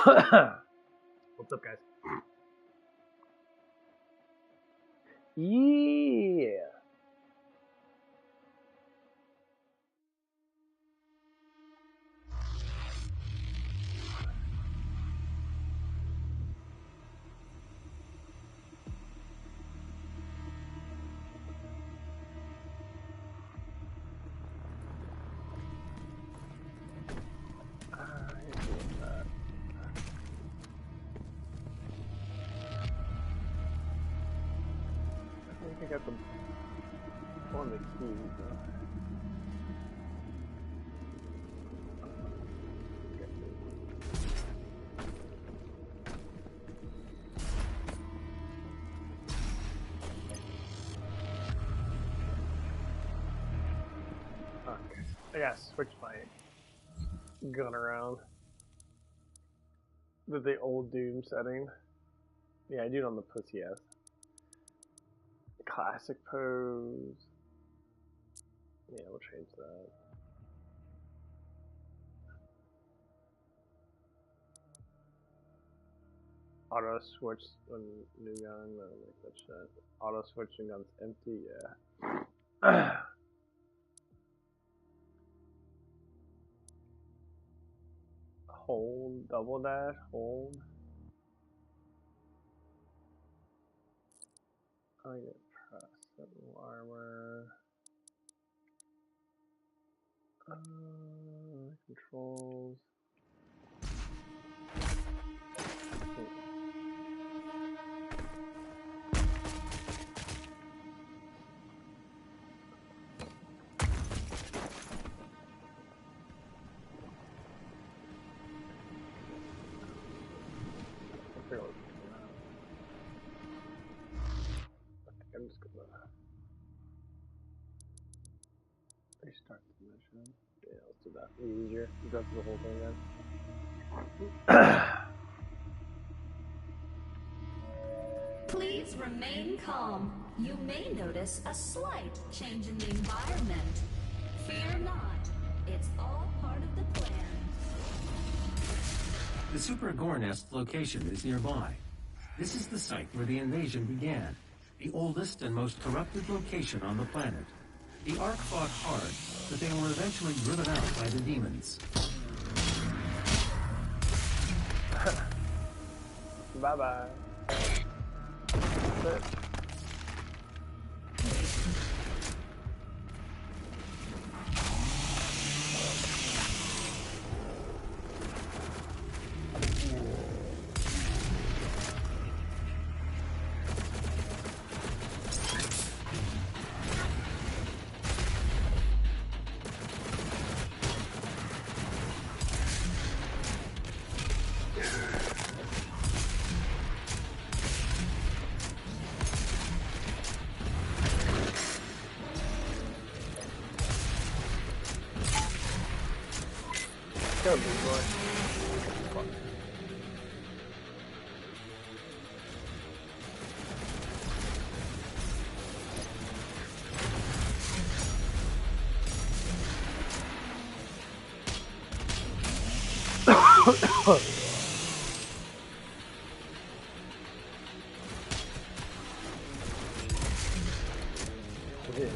What's up, guys? Yeah. I got one of the keys. Okay. I gotta switch my gun around. The old Doom setting. Yeah, I do it on the pussy ass. Classic pose. Yeah, we'll change that. Auto switch when new gun, like that shit. Auto switching gun's empty, yeah. Hold, double dash, hold. I get press, armor. Controls. I'm just gonna restart the mission. Yeah, let's do that. Easier. Go through the whole thing again. Please remain calm. You may notice a slight change in the environment. Fear not. It's all part of the plan. The Super Gore Nest location is nearby. This is the site where the invasion began. The oldest and most corrupted location on the planet. The Ark fought hard, but they were eventually driven out by the demons. Bye-bye. That's it. Go, big boy. Fuck. Yeah.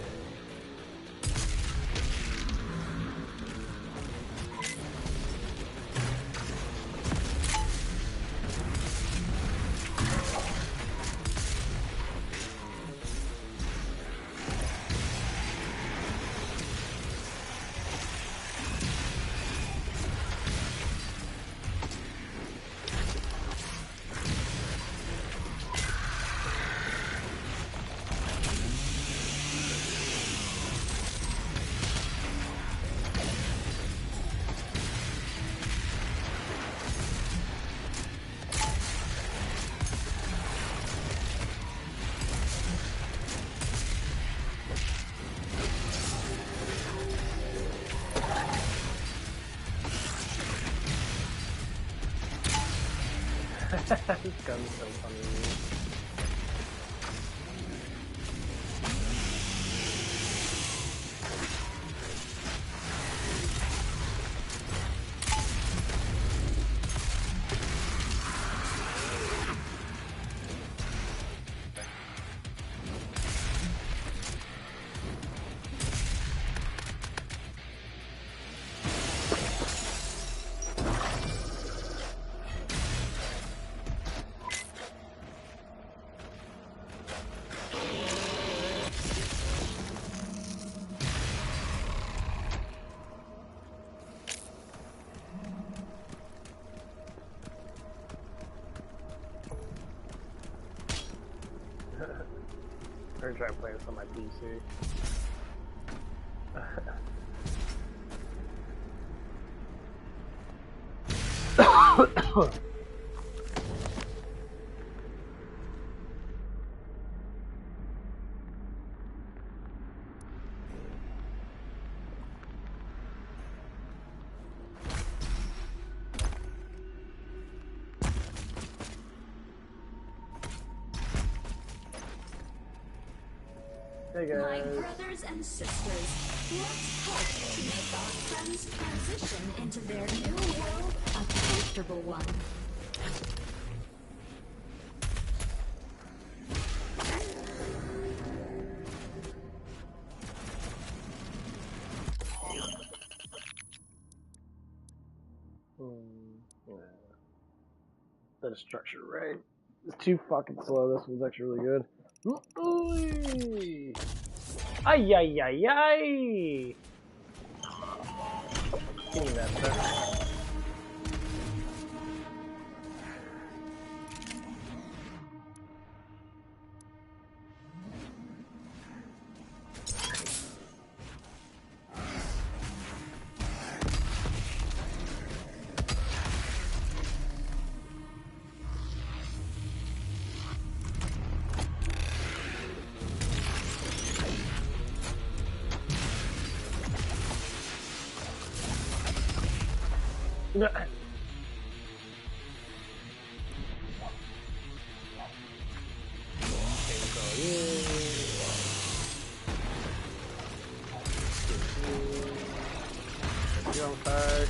This gun's so funny. gonna try playing this on my PC. Hey My guys. brothers and sisters, let's help to make our friends transition into their new world a comfortable one. Yeah. That is structure, right? It's too fucking slow. This one's actually really good. Ooh. Ay ay ay ay! Give me that, sir. You're on fire.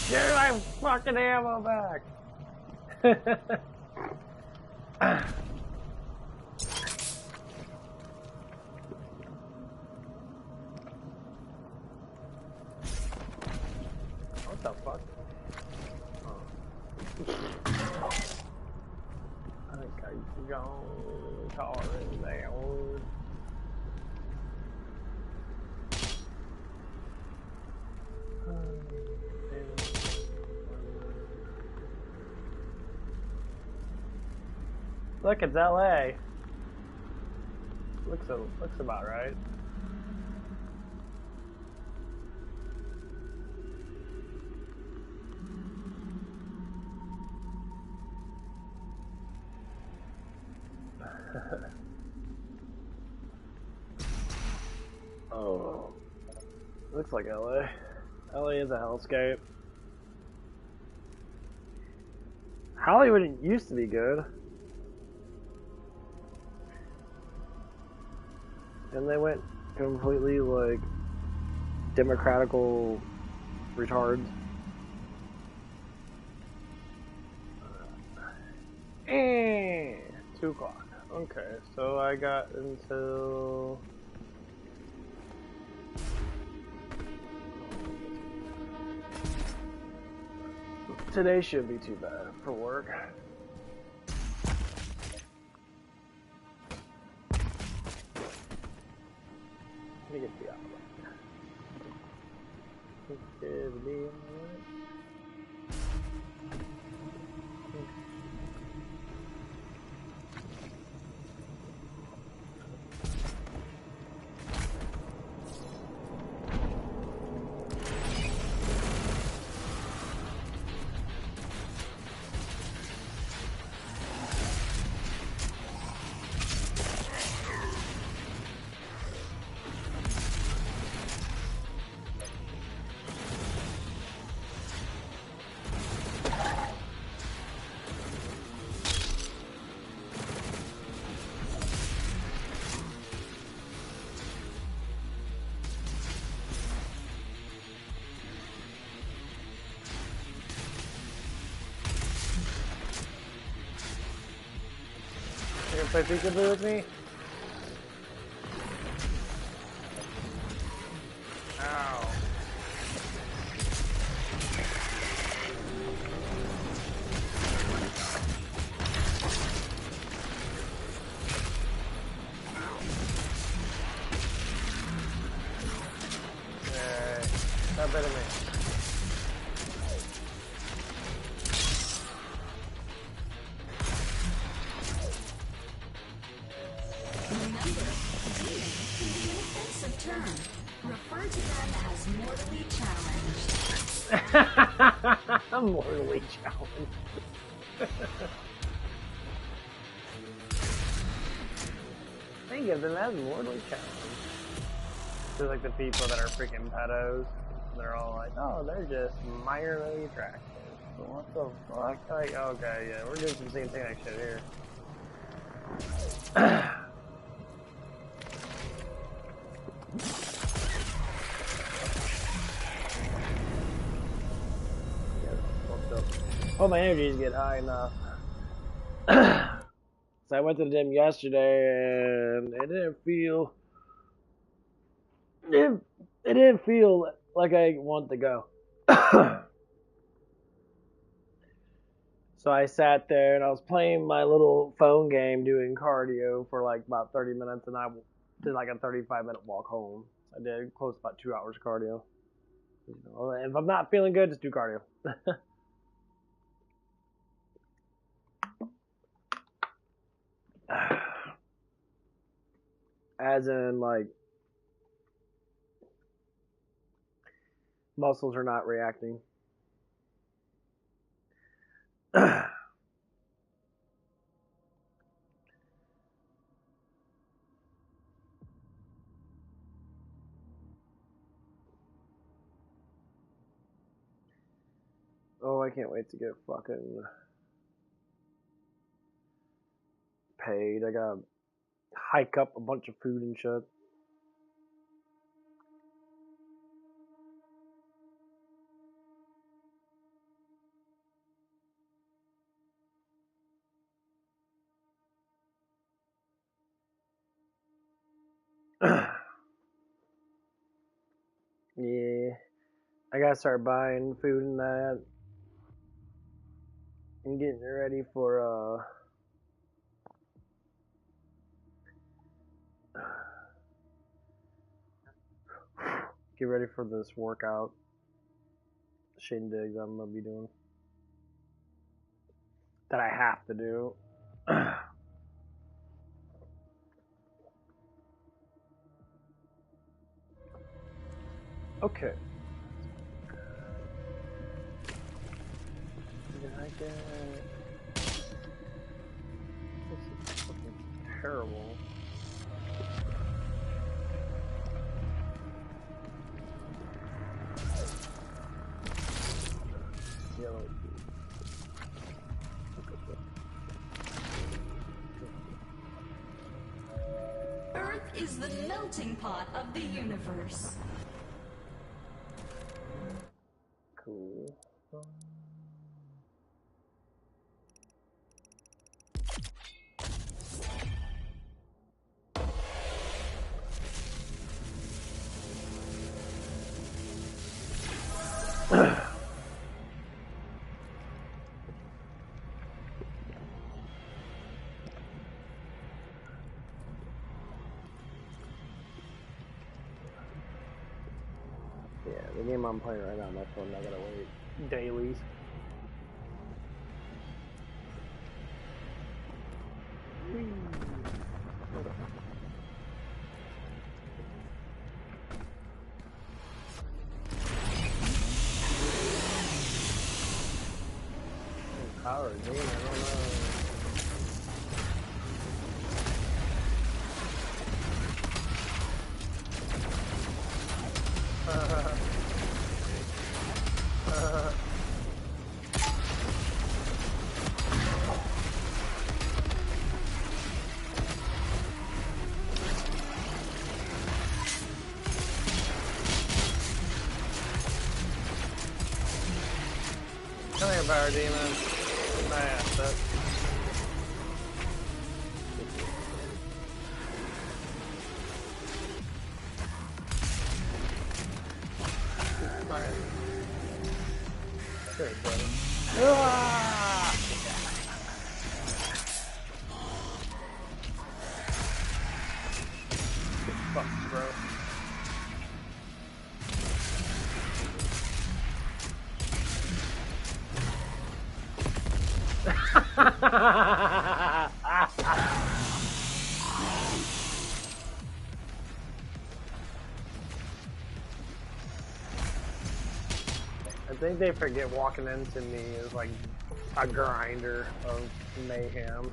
Give me my fucking ammo back! What the fuck? Oh. I think I gone tar in there. Look, it's LA. Looks about right. Oh, looks like LA. LA is a hellscape. Hollywood used to be good. And they went completely, like, democratical retards. 2 o'clock. Okay, so I got until... Today shouldn't be too bad for work. Let me get the outlook. gonna play peekaboo with me? Ow. Not better than me. Remember, demons can be an offensive term. Refer to them as mortally challenged. I'm mortally challenged. Think of them as mortally challenged. They're like the people that are freaking pedos. They're all like, oh, they're just minorly attractive. So what the fuck? Like, okay, yeah, we're doing some same thing like shit here. Oh, my energies get high enough. So I went to the gym yesterday and it didn't feel like I wanted to go. So I sat there and I was playing my little phone game doing cardio for like about 30 minutes and I did like a 35-minute walk home. I did close to about 2 hours of cardio. You know, and if I'm not feeling good, just do cardio. As in, like, muscles are not reacting. Oh, I can't wait to get fucking paid. I gotta hike up a bunch of food and shit. Yeah, I gotta start buying food and that, and getting ready for get ready for this workout shindig I'm gonna be doing. That I have to do. Okay. Did I get... This is fucking terrible. Yellow. Earth is the melting pot of the universe. Cool. Yeah, the game I'm playing right now, my phone, I gotta wait dailies. Power, dude, I don't know. Come here, Power Demon. My ass up. Fuck, bro. I think they forget walking into me is like a grinder of mayhem.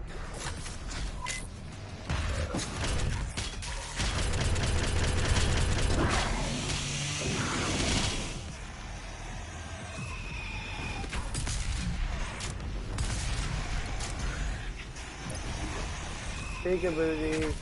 Peekaboozy.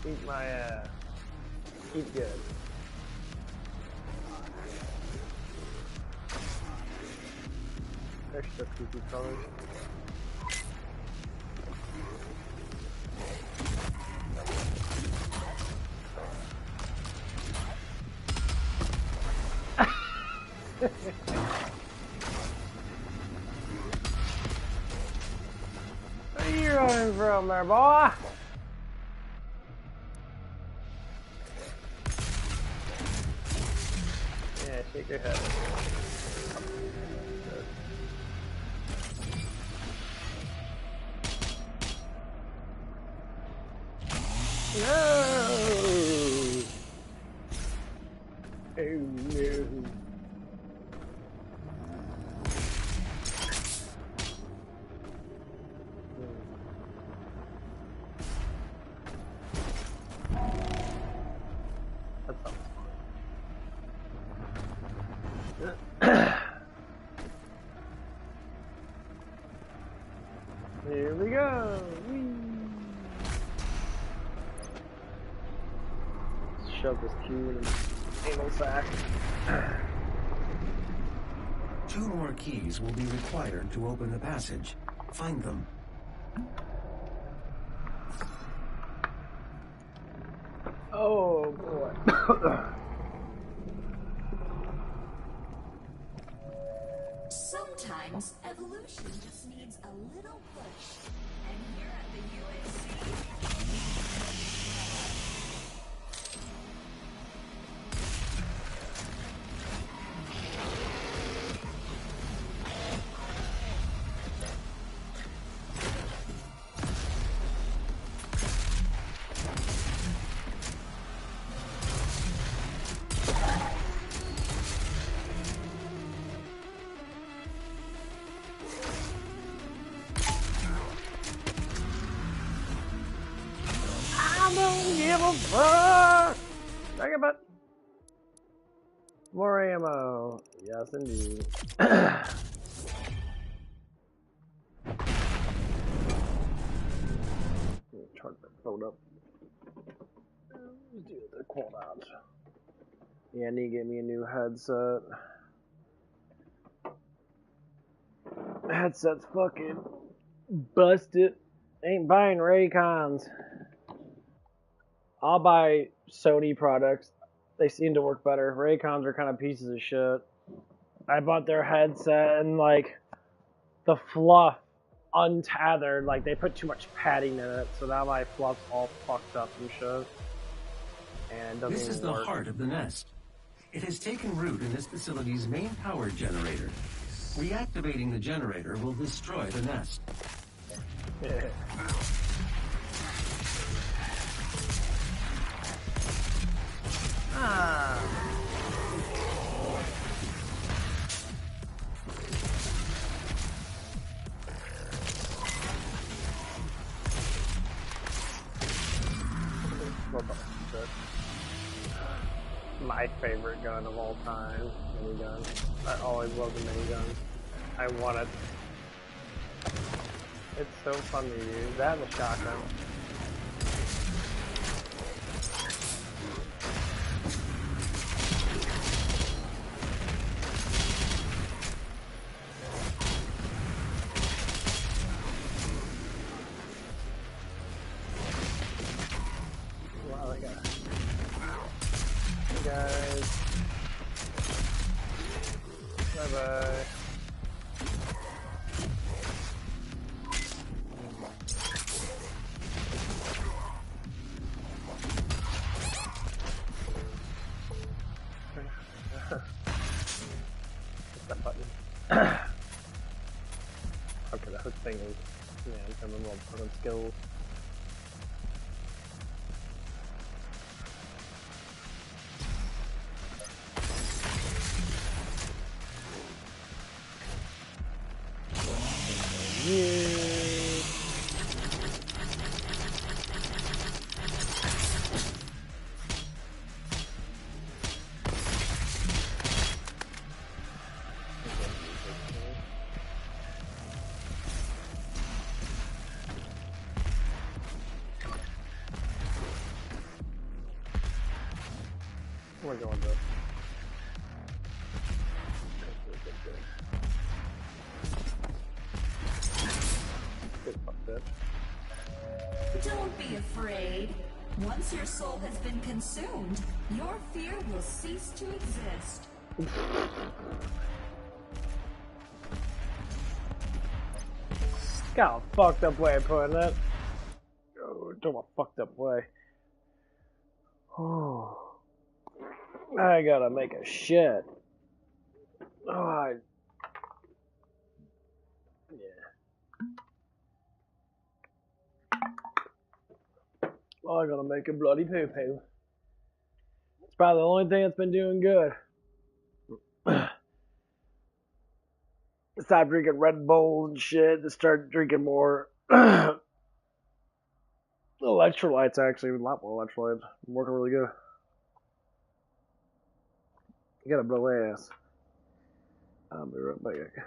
Eat my ass. Eat good. Extra creepy colors. Where are you running from there, boy? Yeah, shake your head. No! Oh no. That sounds fun. Here we go! Whee! Shove this cube in an anal sack. 2 more keys will be required to open the passage. Find them. Oh boy. Sometimes evolution just needs a little push. And here at the UAC, I don't give a fuck! Think about more ammo. Yes, indeed. Charge that phone up. Let's do the quad. Yeah, I need to get me a new headset. Headset's fucking busted. Ain't buying Raycons. I'll buy Sony products. They seem to work better. Raycons are kind of pieces of shit. I bought their headset and like the fluff untethered, like they put too much padding in it, so now my fluff's all fucked up and shit. And doesn't This is even the work. heart of the nest. It has taken root in this facility's main power generator. Reactivating the generator will destroy the nest. Ah. My favorite gun of all time, minigun. I always loved the minigun. I want it. It's so fun to use. That and the shotgun. Wow, that guy guys. Bye bye. That button. Okay, the hook thing is. Yeah, I'm trying to remember all the fucking skills. We're going to. Good fuck that. Don't be afraid. Once your soul has been consumed, your fear will cease to exist. Got a fucked up way of putting it. Oh, to a fucked up way. Oh. I gotta make a shit. Oh, yeah. Oh, I gotta make a bloody poo poo. It's probably the only thing that's been doing good. Stop drinking Red Bull and shit. To start drinking more electrolytes. Actually, a lot more electrolytes. I'm working really good. You gotta blow ass. I'll be right back.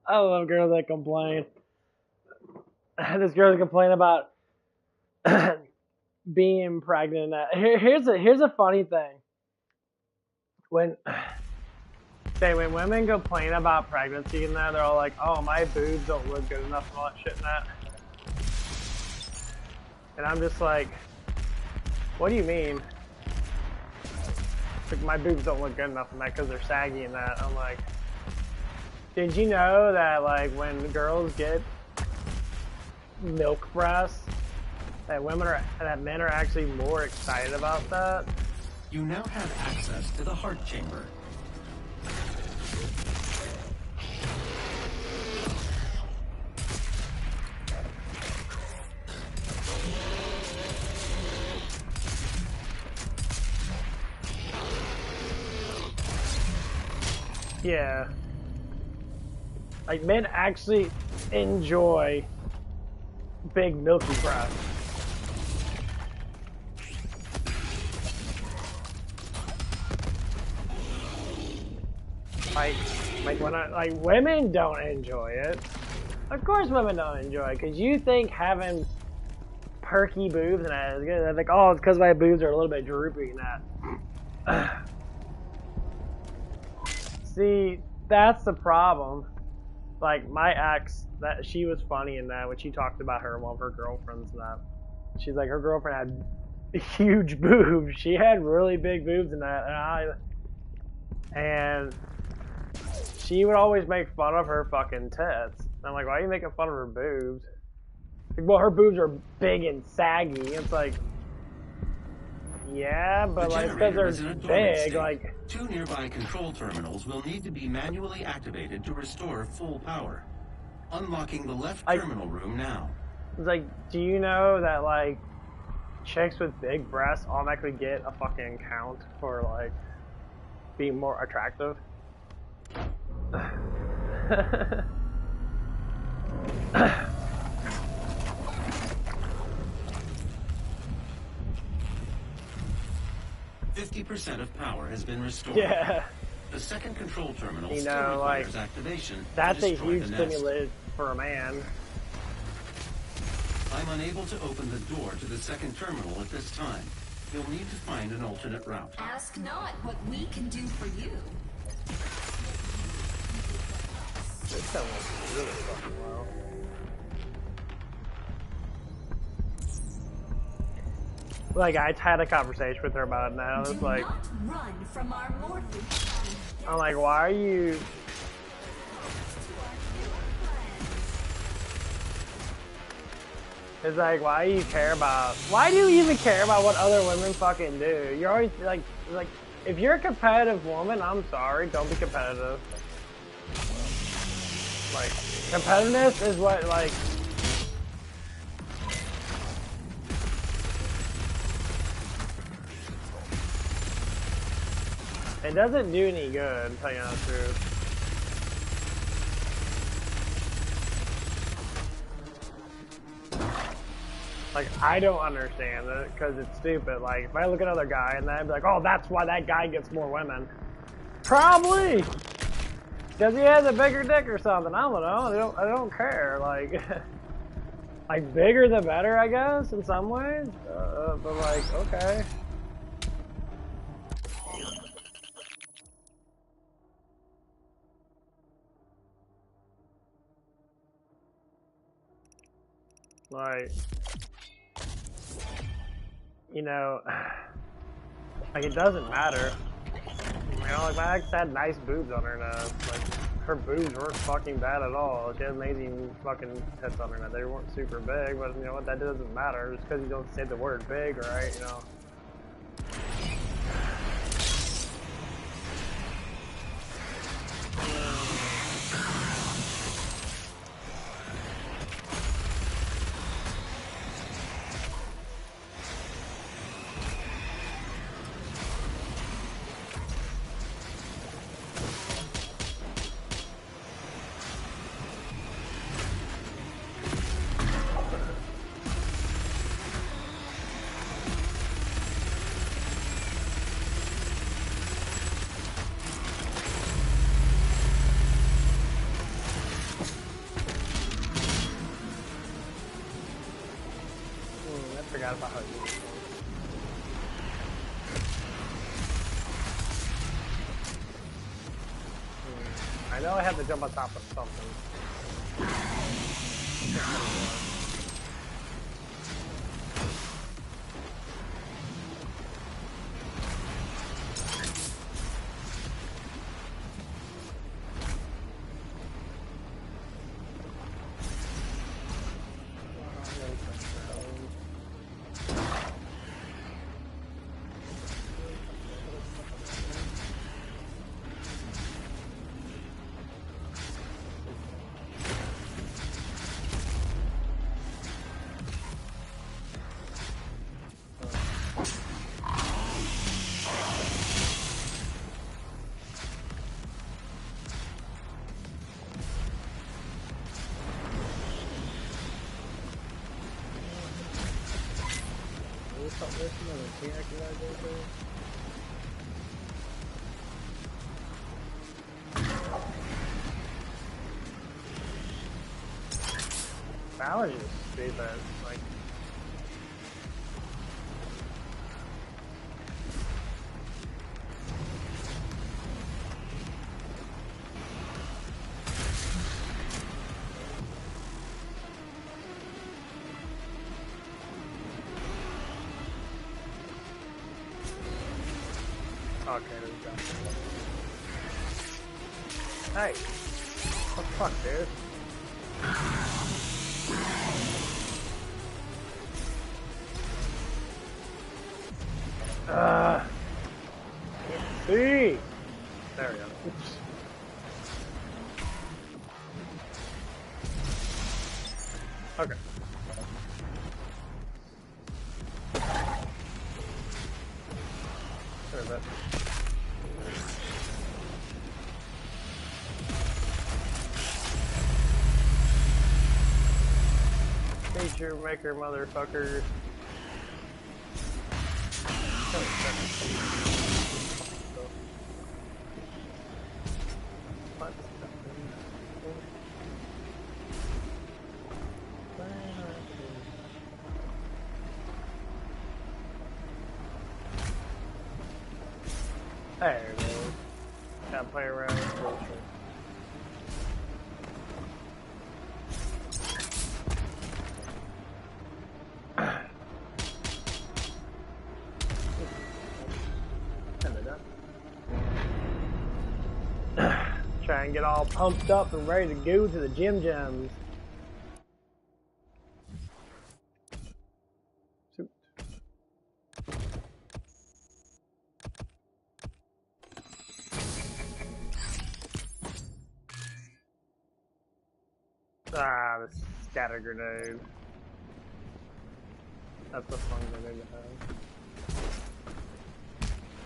I love girls that complain. This girl complain about being pregnant. Here's a funny thing. When women complain about pregnancy and that, they're all like, "Oh, my boobs don't look good enough," and all that shit and that. And I'm just like, what do you mean? Like, my boobs don't look good enough in that because they're saggy and that. I'm like, did you know that like when girls get milk breasts, that men are actually more excited about that? You now have access to the heart chamber. Yeah. Like, men actually enjoy big milky breasts. Like women don't enjoy it. Of course women don't enjoy it, because you think having perky boobs and that is good. They're like, oh, it's because my boobs are a little bit droopy and that. See, that's the problem. Like, my ex, that she was funny in that when she talked about one of her girlfriends and that. She's like, her girlfriend had huge boobs. She had really big boobs in that. And she would always make fun of her fucking tits. And I'm like, why are you making fun of her boobs? Like, well, her boobs are big and saggy. It's like, yeah, but like, because they're big, like... 2 nearby control terminals will need to be manually activated to restore full power. Unlocking the left terminal room now. It's like, do you know that, like, chicks with big breasts automatically get a fucking count for, like, being more attractive? 50% of power has been restored. Yeah. The second control terminal you still know, requires like, activation. That's a huge stimulus for a man. I'm unable to open the door to the second terminal at this time. You'll need to find an alternate route. Ask not what we can do for you. This sounds really fucking well. Like, I had a conversation with her about it now. It's like, not run from our mortal. I'm like, why are you... It's like, why do you care about... Why do you even care about what other women fucking do? You're always, like, if you're a competitive woman, I'm sorry, don't be competitive. Like, competitiveness is what, like... It doesn't do any good, to tell you the truth. Like, I don't understand it, because it's stupid. Like, if I look at another guy and then I'd be like, oh, that's why that guy gets more women. Probably! Because he has a bigger dick or something. I don't know. I don't care. Like, like, bigger the better, I guess, in some ways. But, like, okay. Like, you know, like, it doesn't matter. You know, like, my ex had nice boobs on her now. Like, her boobs weren't fucking bad at all. She had amazing fucking tits on her now. They weren't super big, but you know what, that doesn't matter. Just because you don't say the word big, right, you know. forgot about how to do this one. I know I have to jump on top of something. Stop listening to the Balance is stupid. Like, okay, there's that. Hey, what the fuck, dude? See? There we go. Oops. Okay. There we go. Feature maker, motherfuckers. There it is. Gotta play around with bullshit. Try and get all pumped up and ready to go to the gym jams. Suit. Ah, the scatter grenade. That's a fun grenade to have.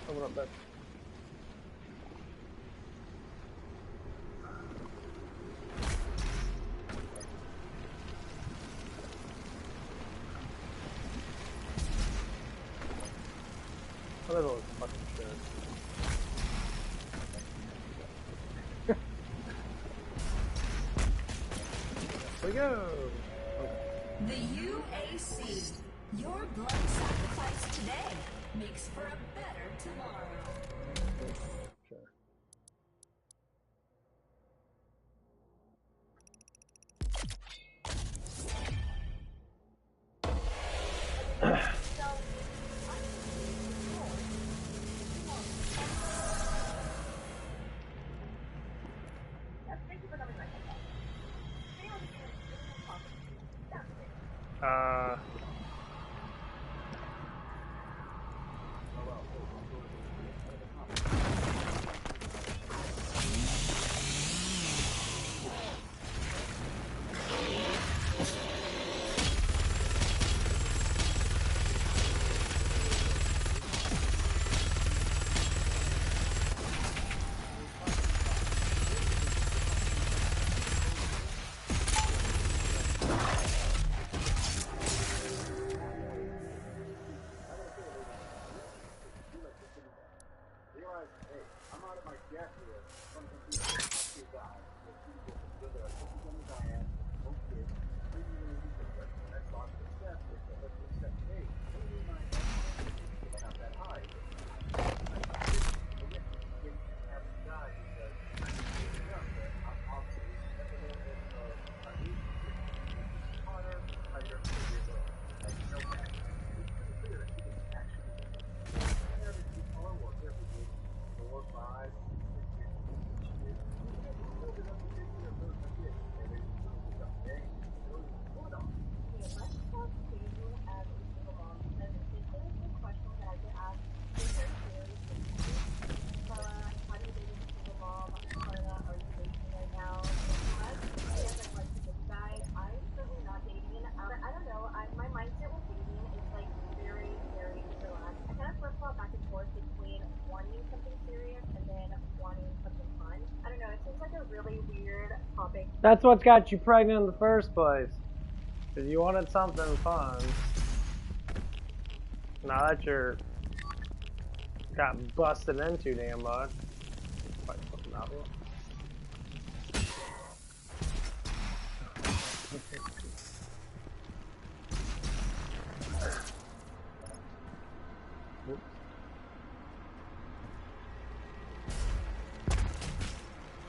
Open up that. Oh, that was fucking shit. Here we go! The UAC. Your blood sacrifice today makes for a better tomorrow. Sure. weird topic. That's what got you pregnant in the first place. Because you wanted something fun. Now that you're got busted into damn much. Quite something out here.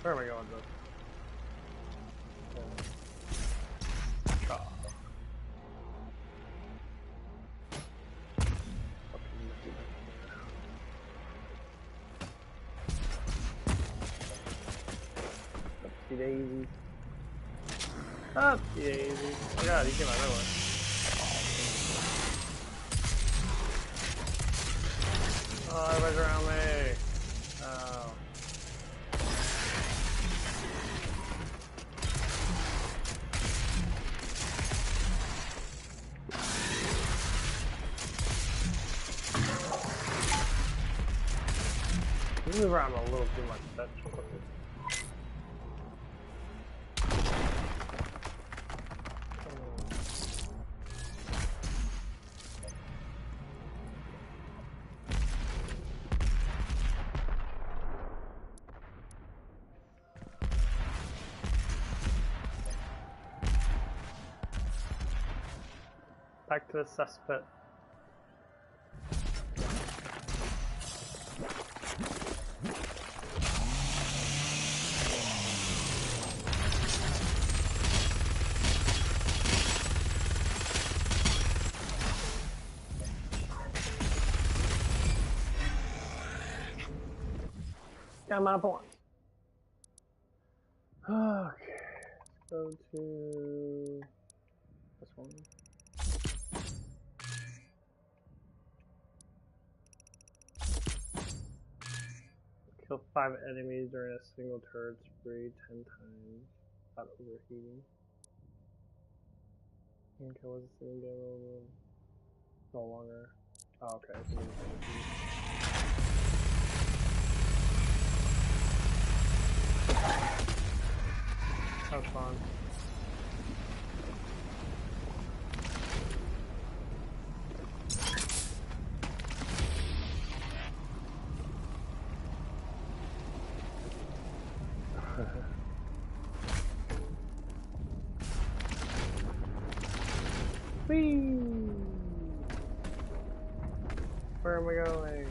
Where am I going, though? Upsy daisy. Upsy daisy. Oh god, he came out of nowhere. Oh, everybody's around me. Oh. You move around a little too much. That's back to the cesspit. Got my point. Okay, let's go to this one. Kill 5 enemies during a single turret spree 10 times without overheating. Okay, what's the single game? No longer. Oh, okay. That was fun. Whee! Where am I going?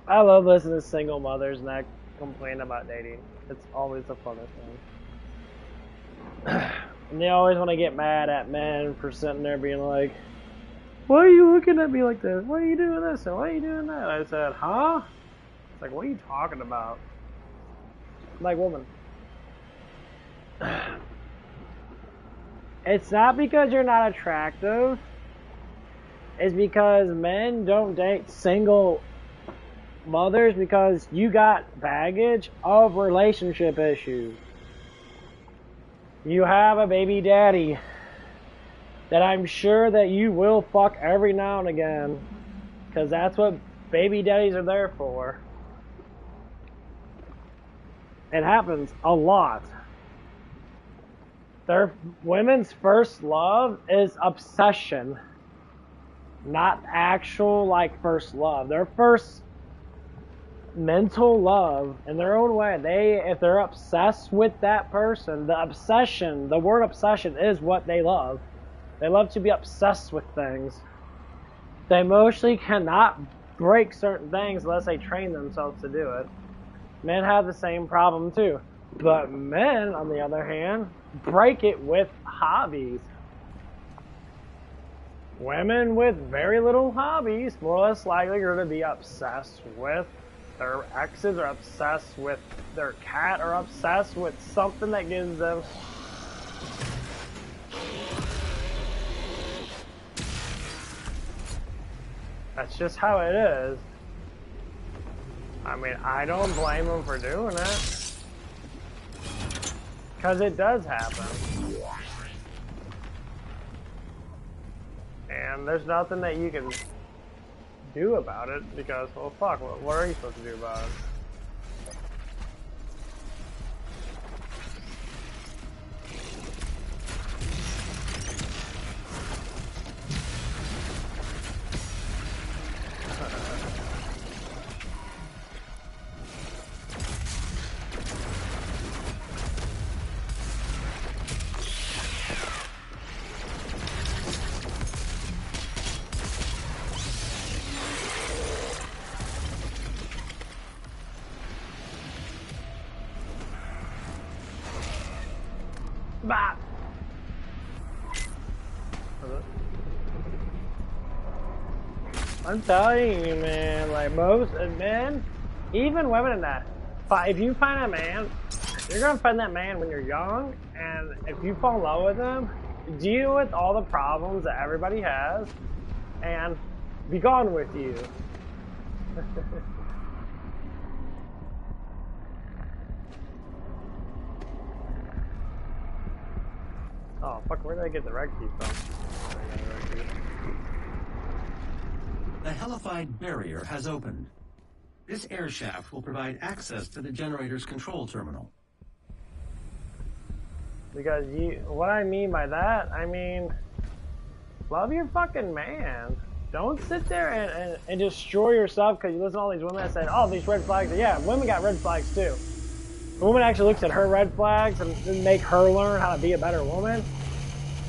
I love listening to single mothers and that complain about dating. It's always the funnest thing. And they always want to get mad at men for sitting there being like, why are you looking at me like this? Why are you doing this? And why are you doing that? I said, huh? It's like, what are you talking about? I'm like, woman. It's not because you're not attractive. It's because men don't date single mothers because you got baggage of relationship issues. You have a baby daddy that I'm sure that you will fuck every now and again, because that's what baby daddies are there for. It happens a lot. Their women's first love is obsession, not actual like first love. Their first mental love in their own way. If they're obsessed with that person, the obsession, the word obsession is what they love. They love to be obsessed with things. They emotionally cannot break certain things unless they train themselves to do it. Men have the same problem too. But men, on the other hand, break it with hobbies. Women with very little hobbies, more or less likely are to be obsessed with their exes, or obsessed with their cat, or obsessed with something that gives them That's just how it is. I mean, I don't blame them for doing it. Because it does happen. And there's nothing that you can do about it because, well, fuck, what are you supposed to do about it? Bah! I'm telling you, man, like most men, even women in that, if you find a man, you're gonna find that man when you're young, and if you fall in love with him, deal with all the problems that everybody has, and be gone with you. Oh, fuck, where did I get the red key from? The hellified barrier has opened. This air shaft will provide access to the generator's control terminal. Because what I mean by that, I mean, love your fucking man. Don't sit there and destroy yourself because you listen to all these women that said, oh, these red flags. Yeah, women got red flags too. The woman actually looks at her red flags and make her learn how to be a better woman.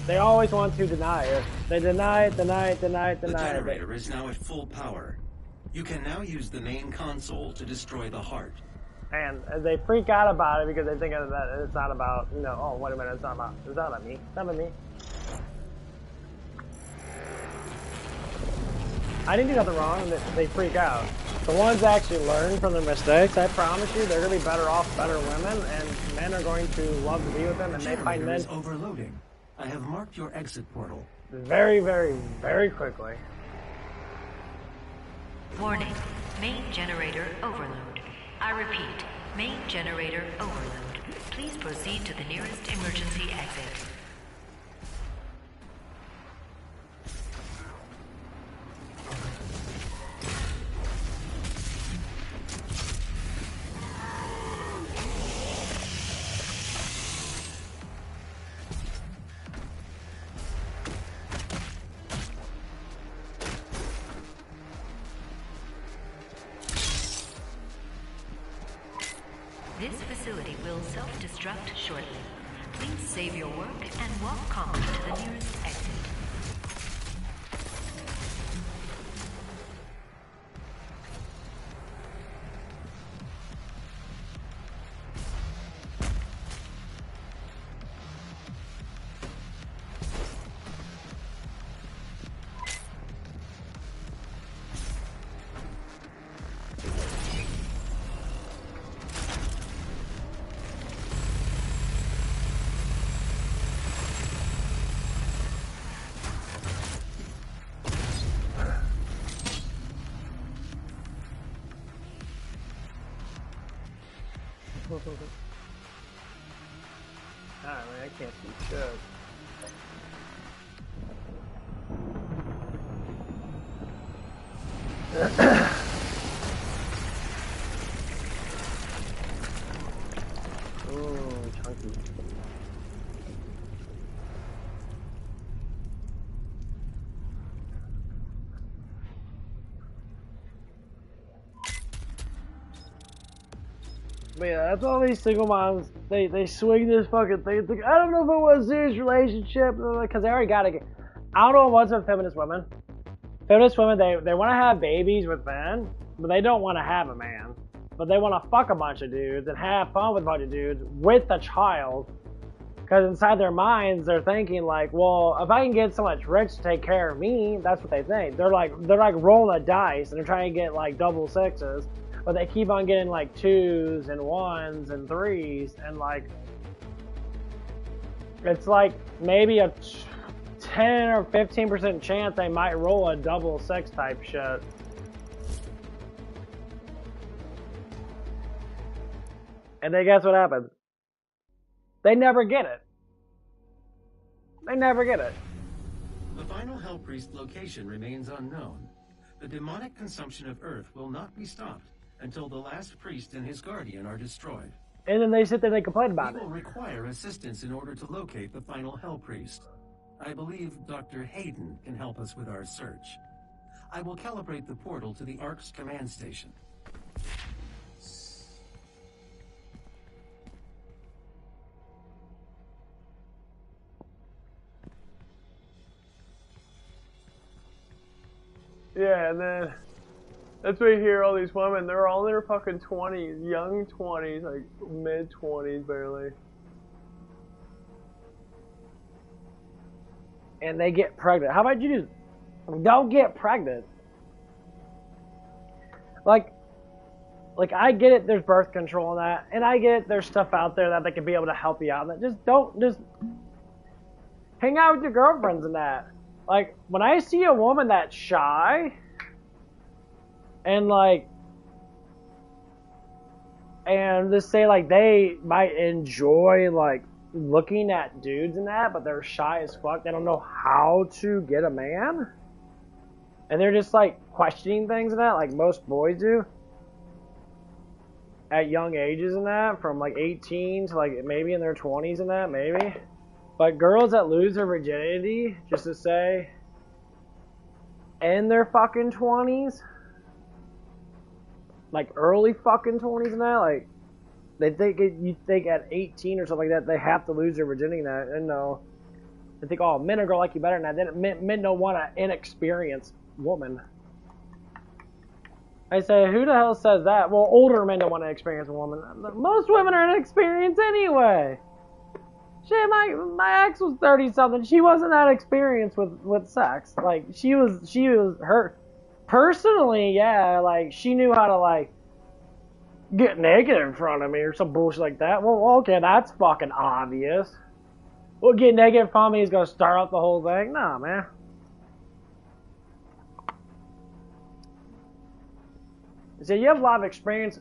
They always want to deny it. They deny it. The generator is now at full power. You can now use the main console to destroy the heart. And they freak out about it because they think that it's not about, you know, oh, wait a minute, it's not about me. It's not about me. I didn't do nothing wrong, and they freak out. The ones that actually learn from their mistakes, I promise you, they're going to be better off, better women, and men are going to love to be with them, and they find men... is overloading. I have marked your exit portal. Very, very, very quickly. Warning, main generator overload. I repeat, main generator overload. Please proceed to the nearest emergency exit. This facility will self-destruct shortly. Please save your work and walk calmly to the nearest exit. Alright, man, I can't see shit. Ooh, chunky. But yeah, that's all these single moms, they swing this fucking thing. It's like, I don't know if it was a serious relationship, because they already got to get... I don't know what's with feminist women. Feminist women, they want to have babies with men, but they don't want to have a man. But they want to fuck a bunch of dudes and have fun with a bunch of dudes with a child. Because inside their minds, they're thinking like, well, if I can get someone rich to take care of me, that's what they think. They're like rolling a dice and they're trying to get like double sixes. But they keep on getting like 2s and 1s and 3s and like it's like maybe a 10 or 15% chance they might roll a double sex type shit. And then guess what happens? They never get it. They never get it. The final Hell Priest location remains unknown. The demonic consumption of Earth will not be stopped until the last priest and his guardian are destroyed. And then they sit there and they complain about We it. will require assistance in order to locate the final Hell Priest. I believe Dr. Hayden can help us with our search. I will calibrate the portal to the Ark's command station. Yeah, and then that's where you hear all these women. They're all in their fucking 20s, young 20s, like mid 20s barely. And they get pregnant. How about you don't get pregnant? Like I get it, there's birth control and that, and I get it, there's stuff out there that they can be able to help you out. Just hang out with your girlfriends and that. Like, when I see a woman that's shy, and just say, like, they might enjoy, like, looking at dudes and that, but they're shy as fuck, they don't know how to get a man, and they're just, like, questioning things and that, like most boys do, at young ages and that, from, like, 18 to, like, maybe in their 20s and that, maybe. But girls that lose their virginity, just to say, in their fucking 20s, like early fucking 20s and that, like, they think you think at 18 or something like that, they have to lose their virginity and that, and no. They think, oh, men are gonna like you better than that. Men don't want an inexperienced woman. I say, who the hell says that? Well, older men don't want to experience a woman. Most women are inexperienced anyway. Shit, my ex was 30-something. She wasn't that experienced with sex. Like, she was her personally, yeah, like, she knew how to, like, get naked in front of me or some bullshit like that. Well, okay, that's fucking obvious. Well, get naked in front of me is gonna start up the whole thing? Nah, man. So you have a lot of experience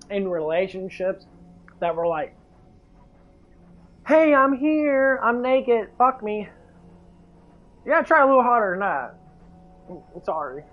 in relationships that were like, hey, I'm here, I'm naked, fuck me. You gotta try a little harder than that. I'm sorry.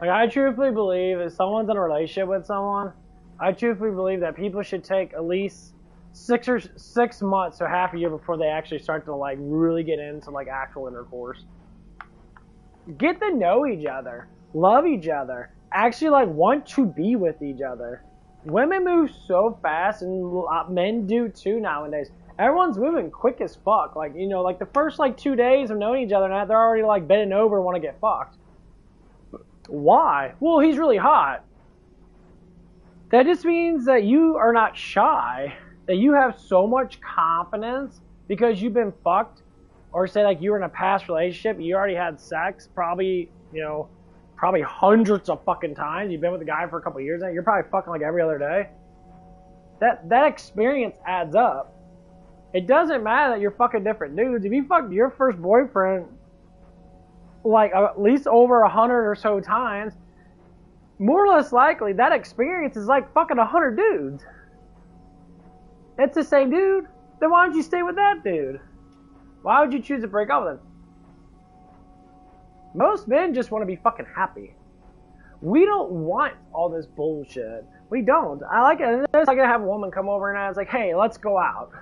Like, I truthfully believe if someone's in a relationship with someone, I truthfully believe that people should take at least 6 months to half a year before they actually start to, like, really get into, like, actual intercourse. Get to know each other. Love each other. Actually, like, want to be with each other. Women move so fast, and men do too nowadays. Everyone's moving quick as fuck. Like, you know, like, the first, like, 2 days of knowing each other, and they're already, like, bending over and want to get fucked. Why? Well, he's really hot. That just means that you are not shy, that you have so much confidence because you've been fucked, or say like you were in a past relationship, you already had sex, probably, you know, probably hundreds of fucking times. You've been with a guy for a couple of years now, you're probably fucking like every other day. That experience adds up. It doesn't matter that you're fucking different dudes. If you fucked your first boyfriend like at least over 100 or so times, more or less likely that experience is like fucking 100 dudes. It's the same dude. Then why don't you stay with that dude? Why would you choose to break up with him? Most men just want to be fucking happy. We don't want all this bullshit. We don't. I like it. It's like I have a woman come over and I was like, hey, let's go out.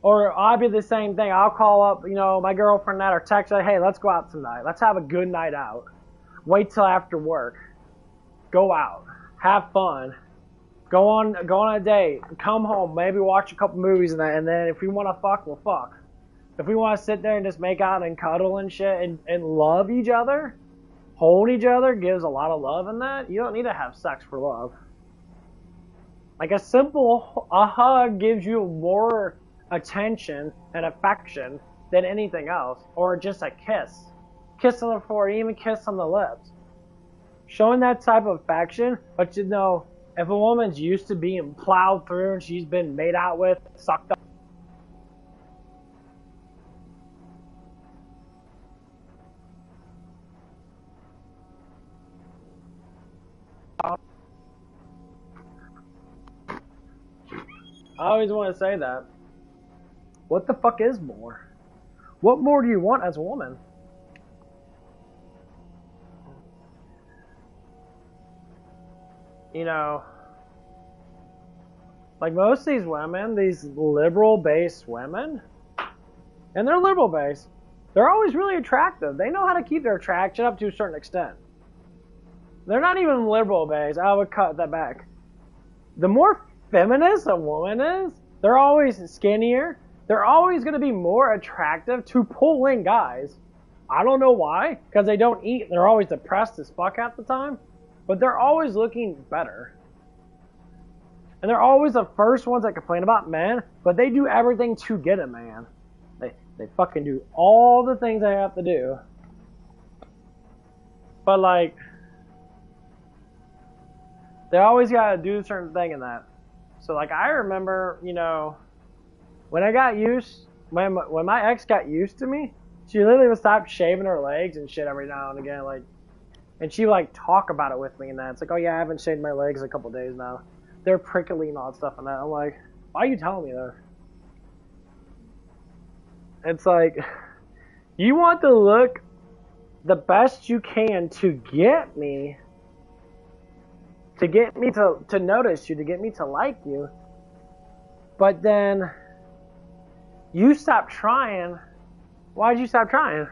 Or I'll be the same thing. I'll call up, you know, my girlfriend or text her, hey, let's go out tonight. Let's have a good night out. Wait till after work. Go out. Have fun. Go on a date. Come home. Maybe watch a couple movies and that. And then if we want to fuck, we'll fuck. If we want to sit there and just make out and cuddle and shit and love each other, hold each other, gives a lot of love in that, you don't need to have sex for love. Like a hug gives you more attention and affection than anything else. Or just a kiss. Kiss on the forehead, even kiss on the lips. Showing that type of affection, but you know, if a woman's used to being plowed through and she's been made out with, sucked up, I always want to say that. What the fuck is more? What more do you want as a woman? You know, like most of these women, these liberal-based women, and they're liberal-based, they're always really attractive. They know how to keep their attraction up to a certain extent. They're not even liberal-based. I would cut that back. The more feminist a woman is, they're always skinnier. They're always going to be more attractive to pull in guys. I don't know why, because they don't eat. They're always depressed as fuck at the time. But they're always looking better. And they're always the first ones that complain about men, but they do everything to get a man. They fucking do all the things they have to do. But like, they always gotta do a certain thing in that. So like, I remember, you know, when my ex got used to me, she literally would stop shaving her legs and shit every now and again, like, and she would like talk about it with me and that. It's like, oh yeah, I haven't shaved my legs in a couple days now. They're prickly and all that stuff and that. I'm like, why are you telling me that? It's like, you want to look the best you can to get me to notice you, to get me to like you. But then you stop trying. Why'd you stop trying?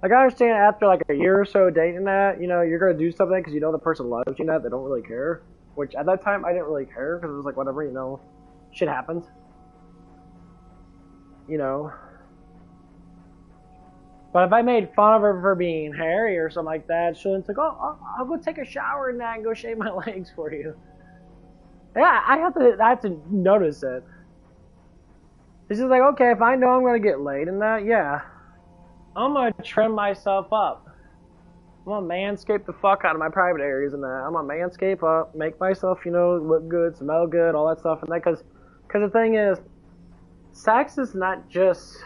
Like, I understand after like a year or so dating that, you know, you're going to do something because you know the person loves you and that they don't really care. Which at that time I didn't really care because it was like, whatever, you know, shit happens. You know. But if I made fun of her for being hairy or something like that, she'll like, oh, I'll go take a shower and that and go shave my legs for you. Yeah, I have to notice it. It's just like, okay, if I know I'm going to get laid in that, yeah, I'm going to trim myself up. I'm going to manscape the fuck out of my private areas and that. I'm going to manscape up, make myself, you know, look good, smell good, all that stuff and that. Because the thing is, sex is not just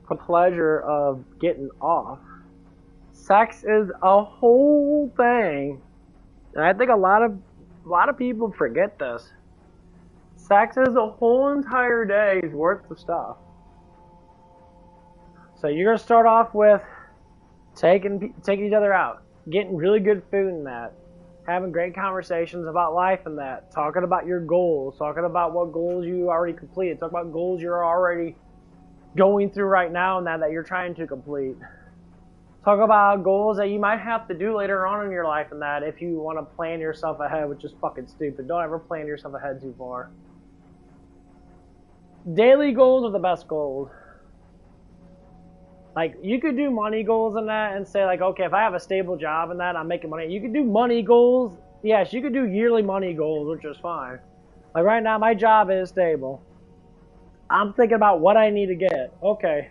the pleasure of getting off. Sex is a whole thing. And I think a lot of people forget this. Sex is a whole entire day's worth of stuff. So you're going to start off with taking each other out, getting really good food and that, having great conversations about life and that, talking about your goals, talking about what goals you already completed, talking about goals you're already going through right now and that you're trying to complete. Talk about goals that you might have to do later on in your life and that if you want to plan yourself ahead, which is fucking stupid. Don't ever plan yourself ahead too far. Daily goals are the best goals. Like, you could do money goals and that and say, like, okay, if I have a stable job and that, I'm making money. You could do money goals. Yes, you could do yearly money goals, which is fine. Like, right now, my job is stable. I'm thinking about what I need to get. Okay.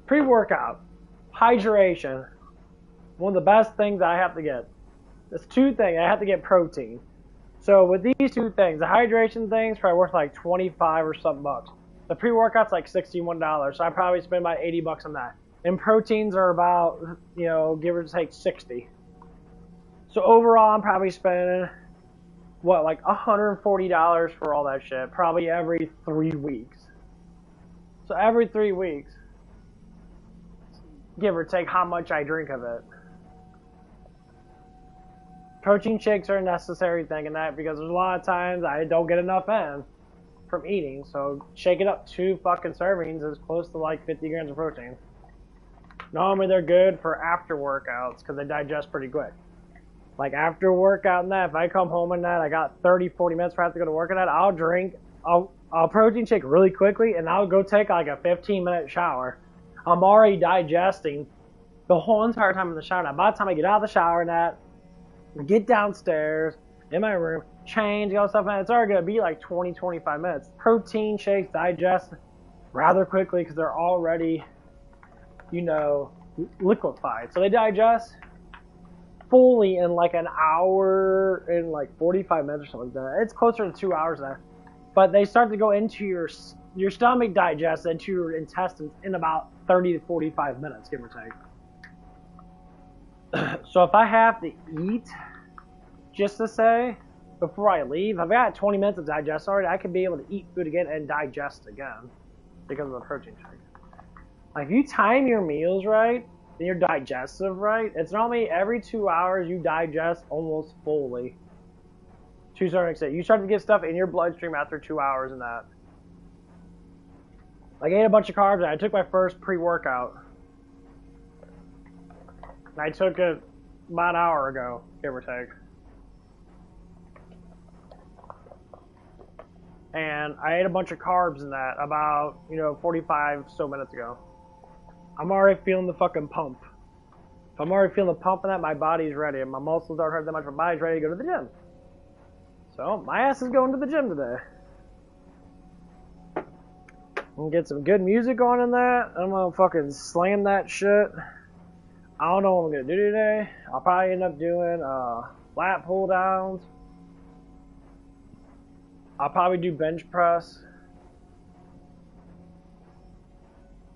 Pre-workout. Hydration. One of the best things I have to get. There's two things. I have to get protein. So, with these two things, the hydration thing's probably worth like 25 or something bucks. The pre-workout's like $61, so I probably spend about 80 bucks on that. And proteins are about, you know, give or take 60. So overall, I'm probably spending, what, like $140 for all that shit, probably every 3 weeks. So every 3 weeks, give or take how much I drink of it. Protein shakes are a necessary thing in that because there's a lot of times I don't get enough in from eating, so shake it up 2 fucking servings is close to like 50 grams of protein. Normally they're good for after workouts because they digest pretty quick. Like after workout and that, if I come home and that I got 30-40 minutes before I have to go to work and that, I'll I'll protein shake really quickly, and I'll go take like a 15-minute shower. I'm already digesting the whole entire time in the shower. Now, by the time I get out of the shower and that, get downstairs in my room, change, all stuff, and it's already going to be like 20, 25 minutes. Protein shakes digest rather quickly because they're already, you know, liquefied. So they digest fully in like an hour and like 45 minutes or something like that. It's closer to 2 hours now. But they start to go into your stomach, digest into your intestines in about 30 to 45 minutes, give or take. So if I have to eat, just to say, before I leave, I've got 20 minutes of digest already, I could be able to eat food again and digest again because of the protein shake. Like if you time your meals right, and your digestive right, it's normally every 2 hours you digest almost fully. To a certain extent. You start to get stuff in your bloodstream after 2 hours and that. Like I ate a bunch of carbs and I took my first pre-workout. I took it about an hour ago, give or take. And I ate a bunch of carbs in that about, 45 so minutes ago. I'm already feeling the fucking pump. If I'm already feeling the pump in that, my body's ready. And my muscles aren't hurting that much, my body's ready to go to the gym. So, my ass is going to the gym today. I'm gonna get some good music on in that. I'm gonna fucking slam that shit. I don't know what I'm gonna do today. I'll probably end up doing lat pull downs. I'll probably do bench press.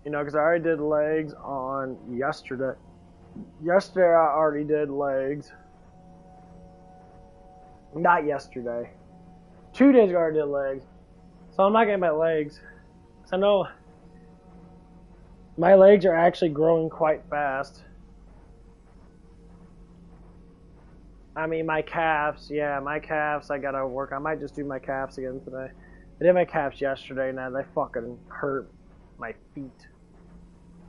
Because I already did legs on yesterday. Yesterday I already did legs. Not yesterday. 2 days ago I already did legs. So I'm not getting my legs. So I know my legs are actually growing quite fast. I mean, my calves, I gotta work. I might just do my calves again today. I did my calves yesterday, and they fucking hurt my feet.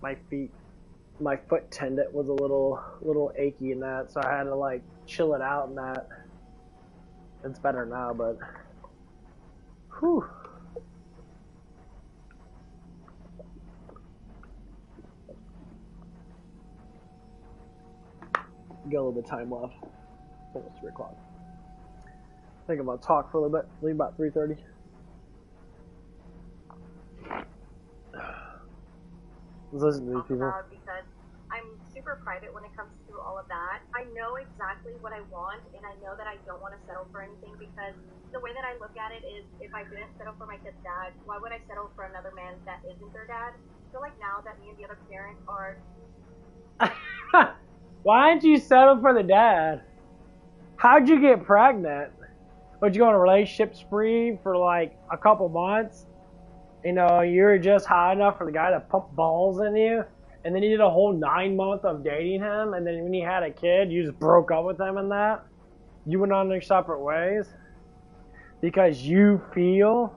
My foot tendon was a little achy in that, so I had to chill it out and that. It's better now, but whew. Got a little bit of time left. Almost 3 o'clock. I think I'm gonna talk for a little bit. Leave about 3:30. Listen to these people. Because I'm super private when it comes to all of that. I know exactly what I want, and I know that I don't want to settle for anything because the way that I look at it is, if I didn't settle for my kid's dad, why would I settle for another man that isn't their dad? I feel like now that me and the other parent are... Why didn't you settle for the dad? How'd you get pregnant? Would you go on a relationship spree for a couple months? You were just high enough for the guy to pump balls in you, and then you did a whole 9 months of dating him, and then when you had a kid, you just broke up with him and that? You went on their separate ways? Because you feel...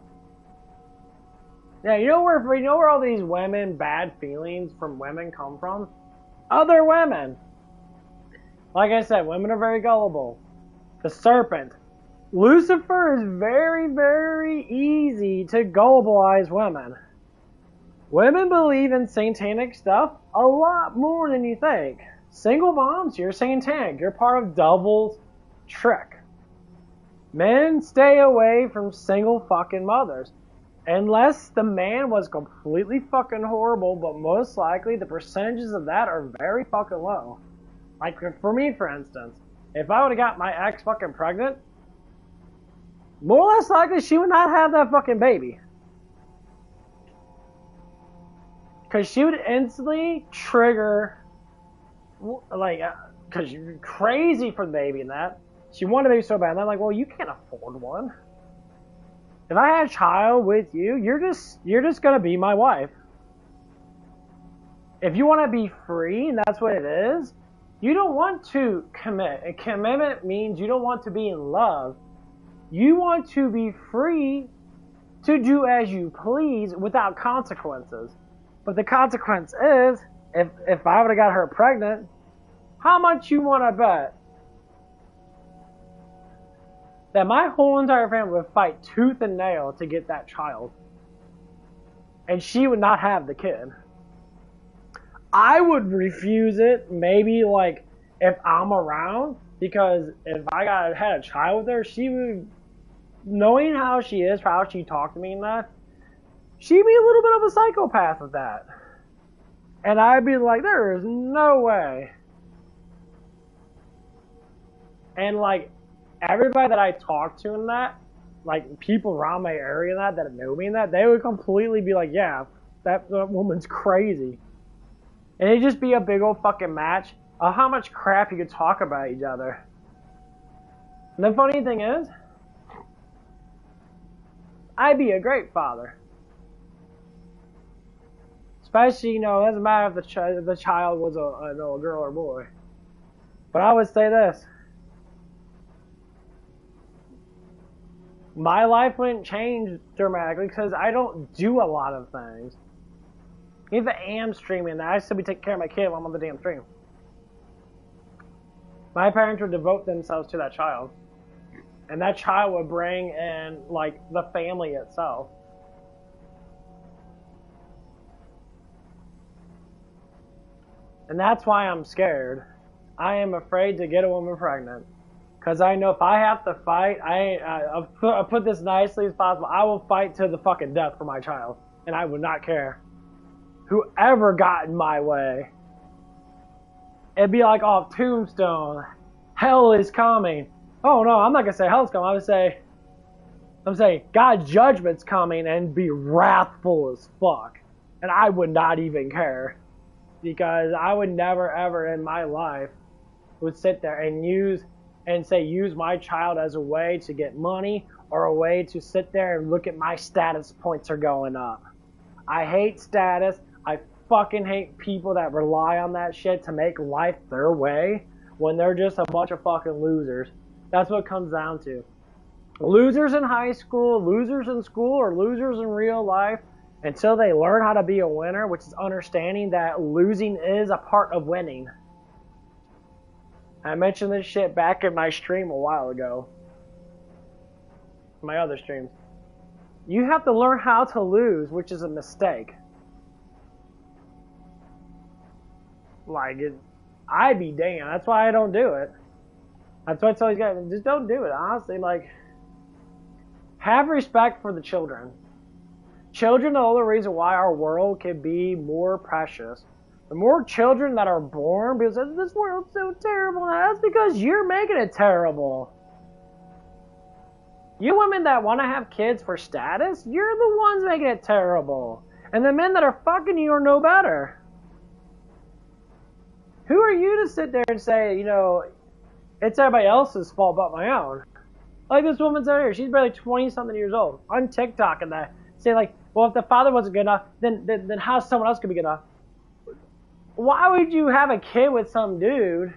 Yeah, you know where all these women, bad feelings from women come from? Other women. Like I said, women are very gullible. The serpent. Lucifer is very, very easy to gullibilize women. Women believe in satanic stuff a lot more than you think. Single moms, you're satanic. You're part of Devil's trick. Men, stay away from single fucking mothers. Unless the man was completely fucking horrible, but most likely the percentages of that are very fucking low. Like for me, for instance, if I would have got my ex fucking pregnant, more or less likely she would not have that fucking baby. Because she would instantly trigger, because you're crazy for the baby and that. She wanted a baby so bad, and I'm like, well, you can't afford one. If I had a child with you, you're just gonna be my wife. If you want to be free, and that's what it is, you don't want to commit. A commitment means you don't want to be in love. You want to be free to do as you please without consequences. But the consequence is, if I would have got her pregnant, how much you want to bet? that my whole entire family would fight tooth and nail to get that child. And she would not have the kid. I would refuse it, maybe like if I'm around, because if I had a child with her, she would, knowing how she is, how she talked to me and that, she'd be a little bit of a psychopath with that. And I'd be like, there is no way. And like, everybody that I talk to in that, like people around my area that know me in that, they would completely be like, yeah, that woman's crazy. And it'd just be a big old fucking match of how much crap you could talk about each other. And the funny thing is, I'd be a great father. Especially, you know, it doesn't matter if the child was a girl or boy. But I would say this. My life wouldn't change dramatically because I don't do a lot of things. If I am streaming, I still be taking care of my kid while I'm on the damn stream. My parents would devote themselves to that child. And that child would bring in, like, the family itself. And that's why I'm scared. I am afraid to get a woman pregnant. Because I know if I have to fight, I'll put this nicely as possible, I will fight to the fucking death for my child. And I would not care. Whoever got in my way. It'd be like off Tombstone. Hell is coming. Oh no, I'm not going to say hell's coming. I'm saying God's judgment's coming and be wrathful as fuck. And I would not even care. Because I would never ever in my life would sit there and use my child as a way to get money or a way to sit there and look at my status points are going up. I hate status. I fucking hate people that rely on that shit to make life their way when they're just a bunch of fucking losers. That's what it comes down to. Losers in high school, losers in school, or losers in real life until they learn how to be a winner, which is understanding that losing is a part of winning. I mentioned this shit back in my stream a while ago. My other streams. You have to learn how to lose, which is a mistake. Like, I'd be damned. That's why I don't do it. That's why I tell these guys, just don't do it. Honestly, like, have respect for the children. Children are the only reason why our world can be more precious. The more children that are born, because this world's so terrible, that's because you're making it terrible. You women that want to have kids for status, you're the ones making it terrible. And the men that are fucking you are no better. Who are you to sit there and say, you know, it's everybody else's fault but my own? Like this woman's out here, she's barely 20-something years old, on TikTok and that. Say like, well, if the father wasn't good enough, then how someone else could be good enough? Why would you have a kid with some dude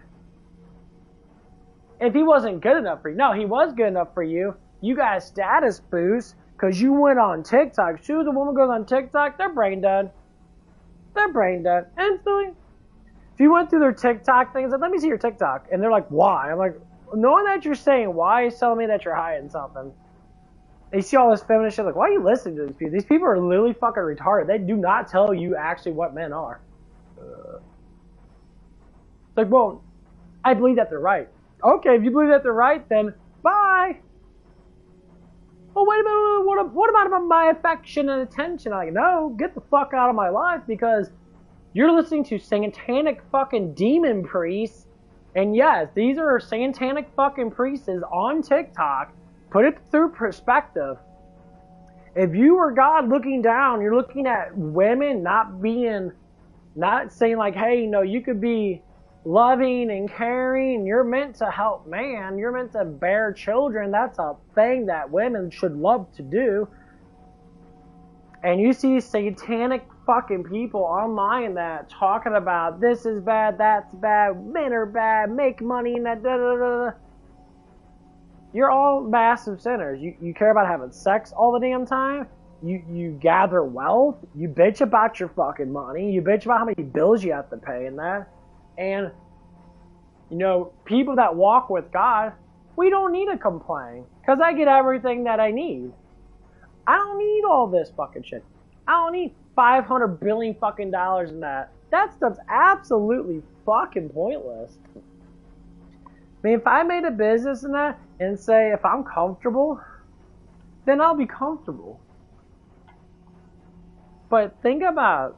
if he wasn't good enough for you? No, he was good enough for you. You got a status boost because you went on TikTok. As soon as a woman goes on TikTok, they're brain dead. They're brain dead. Instantly. If you went through their TikTok things, like, let me see your TikTok. And they're like, why? I'm like, knowing that you're saying why is telling me that you're hiding something. They see all this feminist shit, like, why are you listening to these people? These people are literally fucking retarded. They do not tell you actually what men are. It's like, well, I believe that they're right. Okay, if you believe that they're right, then bye. Well, wait a minute, what about my affection and attention? I'm like, no, get the fuck out of my life because you're listening to satanic fucking demon priests. And yes, these are satanic fucking priests on TikTok. Put it through perspective. If you were God looking down, you're looking at women not saying like, hey, you know, you could be loving and caring. You're meant to help man. You're meant to bear children. That's a thing that women should love to do. And you see satanic fucking people online that talking about this is bad, that's bad, men are bad, make money, and that da da da. You're all massive sinners. You care about having sex all the damn time. You gather wealth. You bitch about your fucking money. You bitch about how many bills you have to pay and that. And, you know, people that walk with God, We don't need to complain, because I get everything that I need. I don't need all this fucking shit. I don't need $500 billion fucking dollars in that. That stuff's absolutely fucking pointless. I mean, if I made a business in that and say if I'm comfortable, then I'll be comfortable. But think about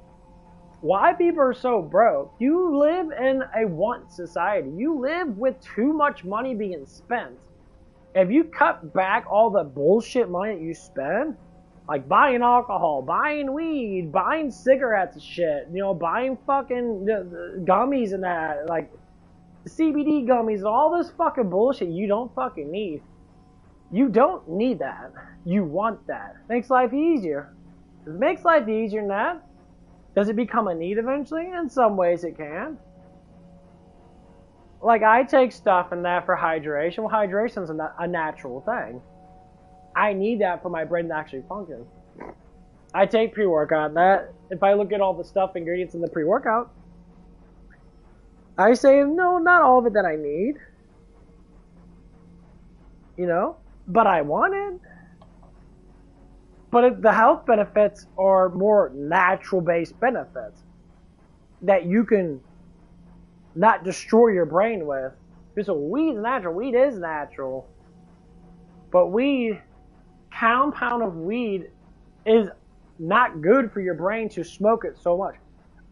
why people are so broke. You live in a want society. You live with too much money being spent. If you cut back all the bullshit money that you spend, like buying alcohol, buying weed, buying cigarettes and shit, you know, buying fucking gummies and that, like CBD gummies and all this fucking bullshit you don't fucking need. You don't need that. You want that. Makes life easier. If it makes life easier than that, does it become a need eventually? In some ways it can. Like I take stuff in that for hydration. Well, hydration's a natural thing. I need that for my brain to actually function. I take pre-workout. That if I look at all the stuff, ingredients in the pre-workout, I say no, not all of it that I need. You know, but I want it. But the health benefits are more natural-based benefits that you can not destroy your brain with. Because weed's natural. Weed is natural. But weed, compound of weed, is not good for your brain to smoke it so much.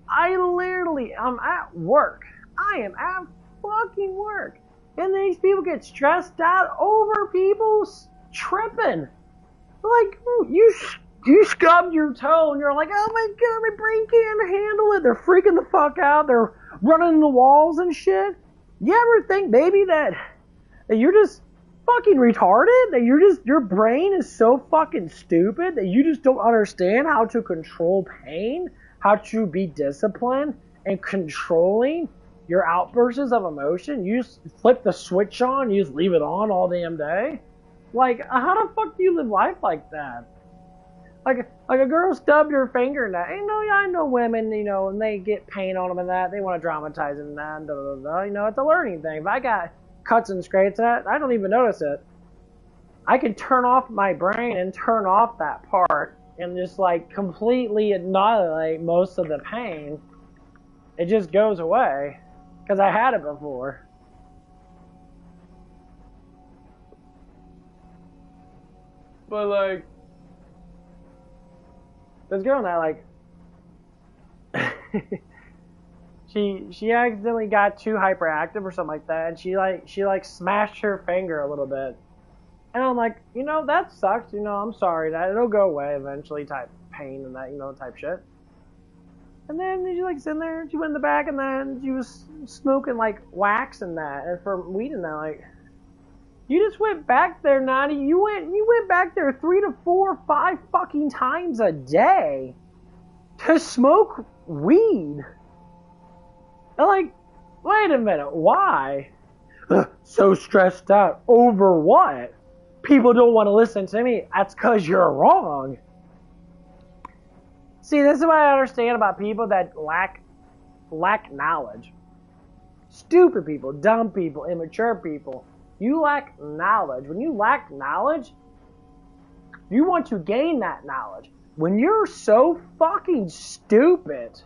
I'm at work. I am at fucking work. And these people get stressed out over people tripping. Like, you stubbed your toe and you're like, oh my god, my brain can't handle it. They're freaking the fuck out. They're running in the walls and shit. You ever think, baby, that you're just fucking retarded? That your brain is so fucking stupid that you just don't understand how to control pain, how to be disciplined and controlling your outbursts of emotion? You just flip the switch on, you just leave it on all damn day? Like, how the fuck do you live life like that? Like a girl stubbed her finger and that. You know, I know women, you know, and they get pain on them and that. They want to dramatize it and that. And da, da, da. You know, it's a learning thing. If I got cuts and scrapes, that I don't even notice it. I can turn off my brain and turn off that part and just like completely annihilate most of the pain. It just goes away because I had it before. But like, this girl and I, like, she accidentally got too hyperactive or something like that, and she smashed her finger a little bit. And I'm like, you know, that sucks. You know, I'm sorry. That it'll go away eventually. Type pain and that, you know, type shit. And then she like sitting there. She went in the back, and then she was smoking like wax and that, and for weed and that, like. You just went back there, Nani. You went back there 3 to 4, 5 fucking times a day to smoke weed. I'm like, wait a minute, why? So stressed out over what? People don't want to listen to me. That's because you're wrong. See, this is what I understand about people that lack knowledge. Stupid people, dumb people, immature people. You lack knowledge. When you lack knowledge, you want to gain that knowledge. When you're so fucking stupid,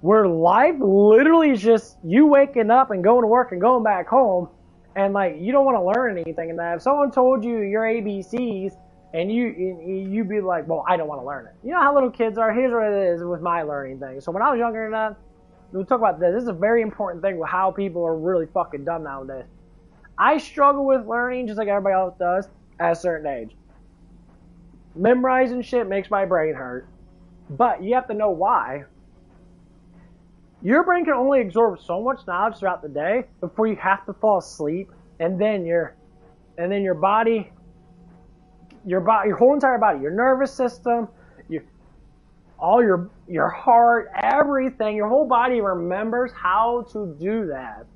where life literally is just you waking up and going to work and going back home, and like you don't want to learn anything. And that if someone told you your ABCs and you'd be like, well, I don't want to learn it. You know how little kids are. Here's what it is with my learning thing. So when I was younger than that, we'll talk about this. This is a very important thing with how people are really fucking dumb nowadays. I struggle with learning just like everybody else does at a certain age. Memorizing shit makes my brain hurt. But you have to know why. Your brain can only absorb so much knowledge throughout the day before you have to fall asleep, and then your body, your whole entire body, your nervous system, your heart, everything, your whole body remembers how to do that.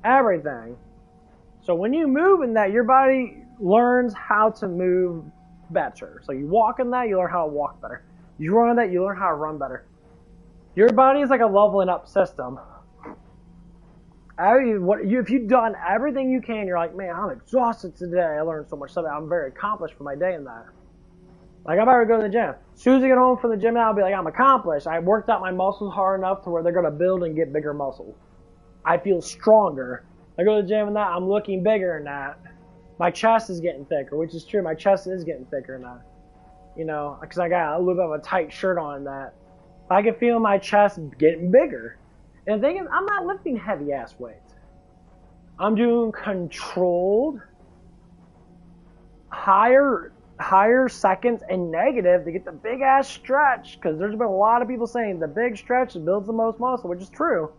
Everything. So when you move in that, your body learns how to move better. So you walk in that, you learn how to walk better. You run in that, you learn how to run better. Your body is like a leveling up system. If you've done everything you can, you're like, man, I'm exhausted today. I learned so much stuff. I'm very accomplished for my day in that. Like, I'm about to go to the gym. As soon as I get home from the gym now, I'll be like, I'm accomplished. I worked out my muscles hard enough to where they're going to build and get bigger muscles. I feel stronger. I go to the gym and that, I'm looking bigger in that. My chest is getting thicker, which is true. My chest is getting thicker in that. You know, because I got a little bit of a tight shirt on in that. I can feel my chest getting bigger. And the thing is, I'm not lifting heavy-ass weights. I'm doing controlled, higher seconds and negative to get the big-ass stretch. Because there's been a lot of people saying the big stretch builds the most muscle, which is true.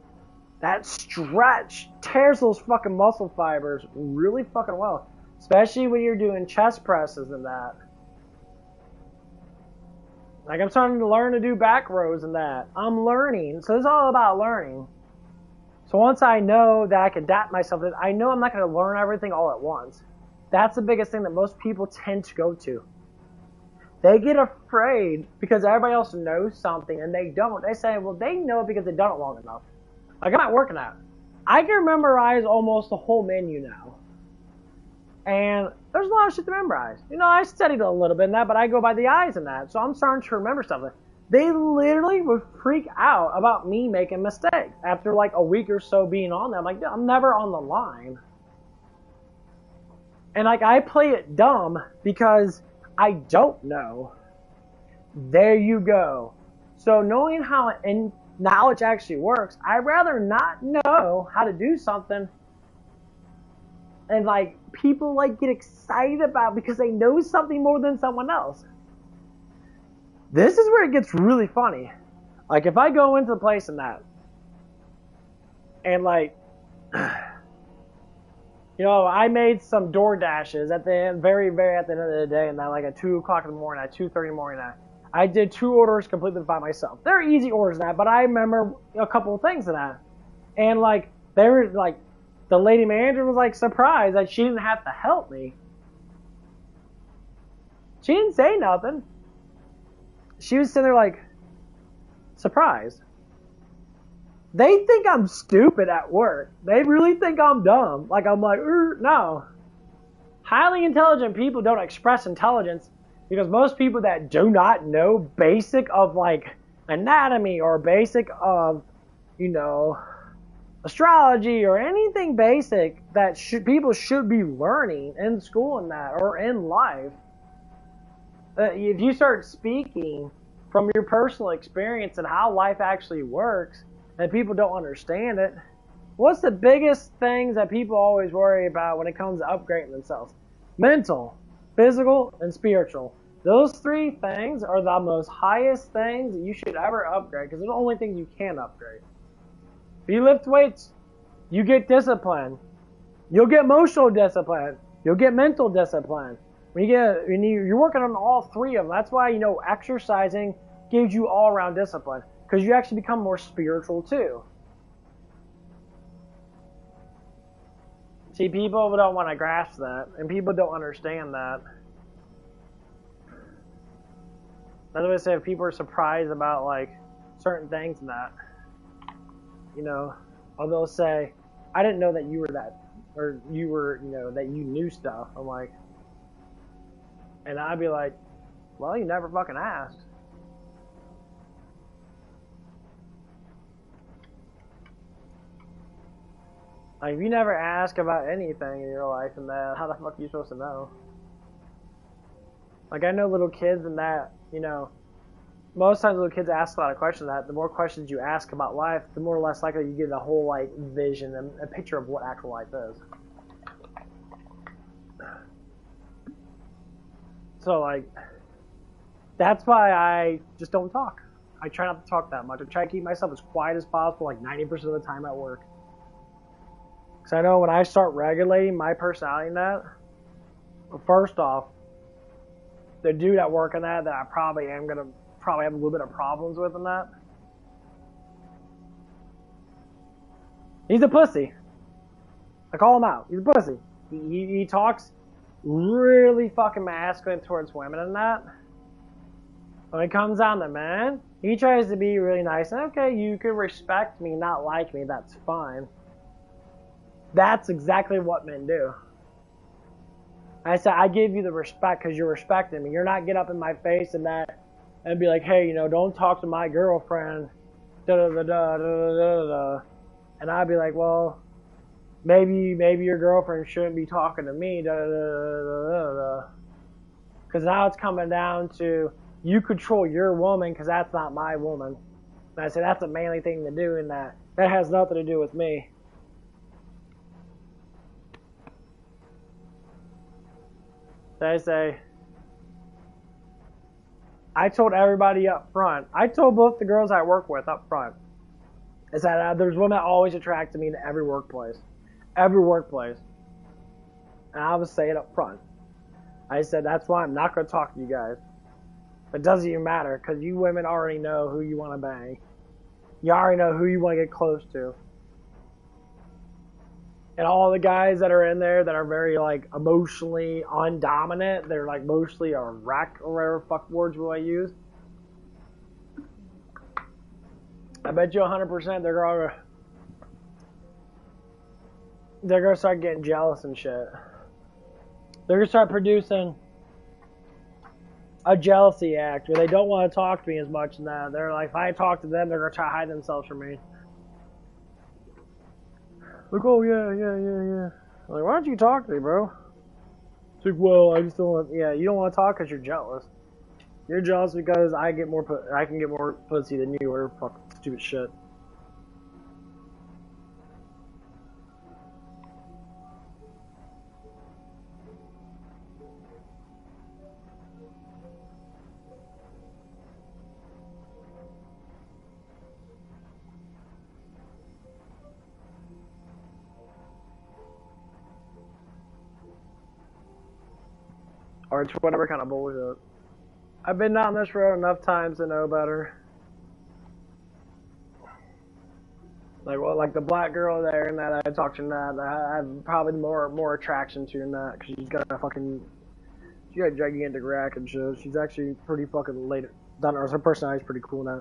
That stretch tears those fucking muscle fibers really fucking well. Especially when you're doing chest presses and that. Like, I'm starting to learn to do back rows and that. I'm learning. So it's all about learning. So once I know that I can adapt myself, I know I'm not going to learn everything all at once. That's the biggest thing that most people tend to go to. They get afraid because everybody else knows something and they don't. They say, well, they know it because they've done it long enough. Like, I'm not working out. I can memorize almost the whole menu now. And there's a lot of shit to memorize. You know, I studied a little bit in that, but I go by the eyes in that. So I'm starting to remember stuff. They literally would freak out about me making mistakes. After like a week or so being on there, I'm like, I'm never on the line. And like, I play it dumb because I don't know. There you go. So knowing how knowledge actually works, I'd rather not know how to do something and like people like get excited about because they know something more than someone else. This is where it gets really funny. Like, if I go into the place and that, and like, you know, I made some DoorDashes at the end, very at the end of the day, and that like at 2 o'clock in the morning, at 2:30 in the morning, I did 2 orders completely by myself. They're easy orders in that, but I remember a couple of things in that, and like they were like, the lady manager was like surprised that she didn't have to help me. She didn't say nothing. She was sitting there like, surprised. They think I'm stupid at work. They really think I'm dumb. Like, I'm like, no. Highly intelligent people don't express intelligence because most people that do not know basic of like anatomy or basic of, you know, astrology or anything basic that people should be learning in school and that or in life. If you start speaking from your personal experience and how life actually works and people don't understand it, what's the biggest things that people always worry about when it comes to upgrading themselves? Mental, physical, and spiritual. Those 3 things are the most highest things that you should ever upgrade because they're the only things you can upgrade. If you lift weights, you get discipline. You'll get emotional discipline. You'll get mental discipline. You're working on all 3 of them. That's why, you know, exercising gives you all-around discipline because you actually become more spiritual too. See, people don't want to grasp that, and people don't understand that. That's why I say if people are surprised about like certain things and that, you know, or they'll say, I didn't know that you were that, or you were, you know, that you knew stuff. I'm like, and I'd be like, well, you never fucking asked. Like, if you never ask about anything in your life and that, how the fuck are you supposed to know? Like, I know little kids and that, you know, most times little kids ask a lot of questions. That the more questions you ask about life, the more or less likely you get a whole like vision and a picture of what actual life is. So like, that's why I just don't talk. I try not to talk that much. I try to keep myself as quiet as possible, like 90% of the time at work. Because I know when I start regulating my personality in that, well, first off, the dude at work in that I probably am gonna have a little bit of problems with in that. He's a pussy. I call him out. He's a pussy. He talks really fucking masculine towards women and that. When it comes down to men, he tries to be really nice. And okay, you can respect me, not like me, that's fine. That's exactly what men do. I said, I gave you the respect because you're respecting me. You're not get up in my face and be like, hey, you know, don't talk to my girlfriend. Da da da da da da da. And I'd be like, well, maybe your girlfriend shouldn't be talking to me. Da da da da da. Because now it's coming down to you control your woman because that's not my woman. And I said that's a manly thing to do, and that has nothing to do with me. I say, I told everybody up front. I told both the girls I work with up front. Is that there's women that always attract to me in every workplace. Every workplace. And I was saying up front. I said, that's why I'm not going to talk to you guys. It doesn't even matter, because you women already know who you want to bang. You already know who you want to get close to. And all the guys that are in there that are very, like, emotionally undominant, they're, like, mostly a wreck or whatever fuck words will I use. I bet you 100% they're going to start getting jealous and shit. They're going to start producing a jealousy act where they don't want to talk to me as much and that. They're like, if I talk to them, they're going to try to hide themselves from me. Like, oh, yeah. I'm like, why don't you talk to me, bro? It's like, well, I just don't want, you don't want to talk because you're jealous. You're jealous because I can get more pussy than you, or fucking stupid shit. Or it's whatever kind of bullshit. I've been down this road enough times to know better. Like the black girl there and that I talked to that I have probably more attraction to than that, because she's got a gigantic rack and shit. She's actually pretty fucking late. Her personality's pretty cool now.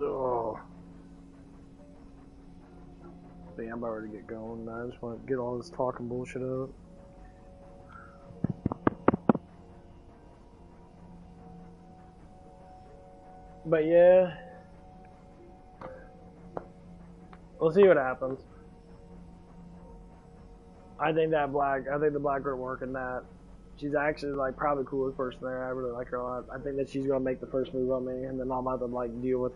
Oh. But yeah, I'm about ready to get going. I just want to get all this talking bullshit up. But yeah, we'll see what happens. I think the black girl working that. She's actually like probably the coolest person there. I really like her a lot. I think that she's gonna make the first move on me, and then I'm about to like deal with.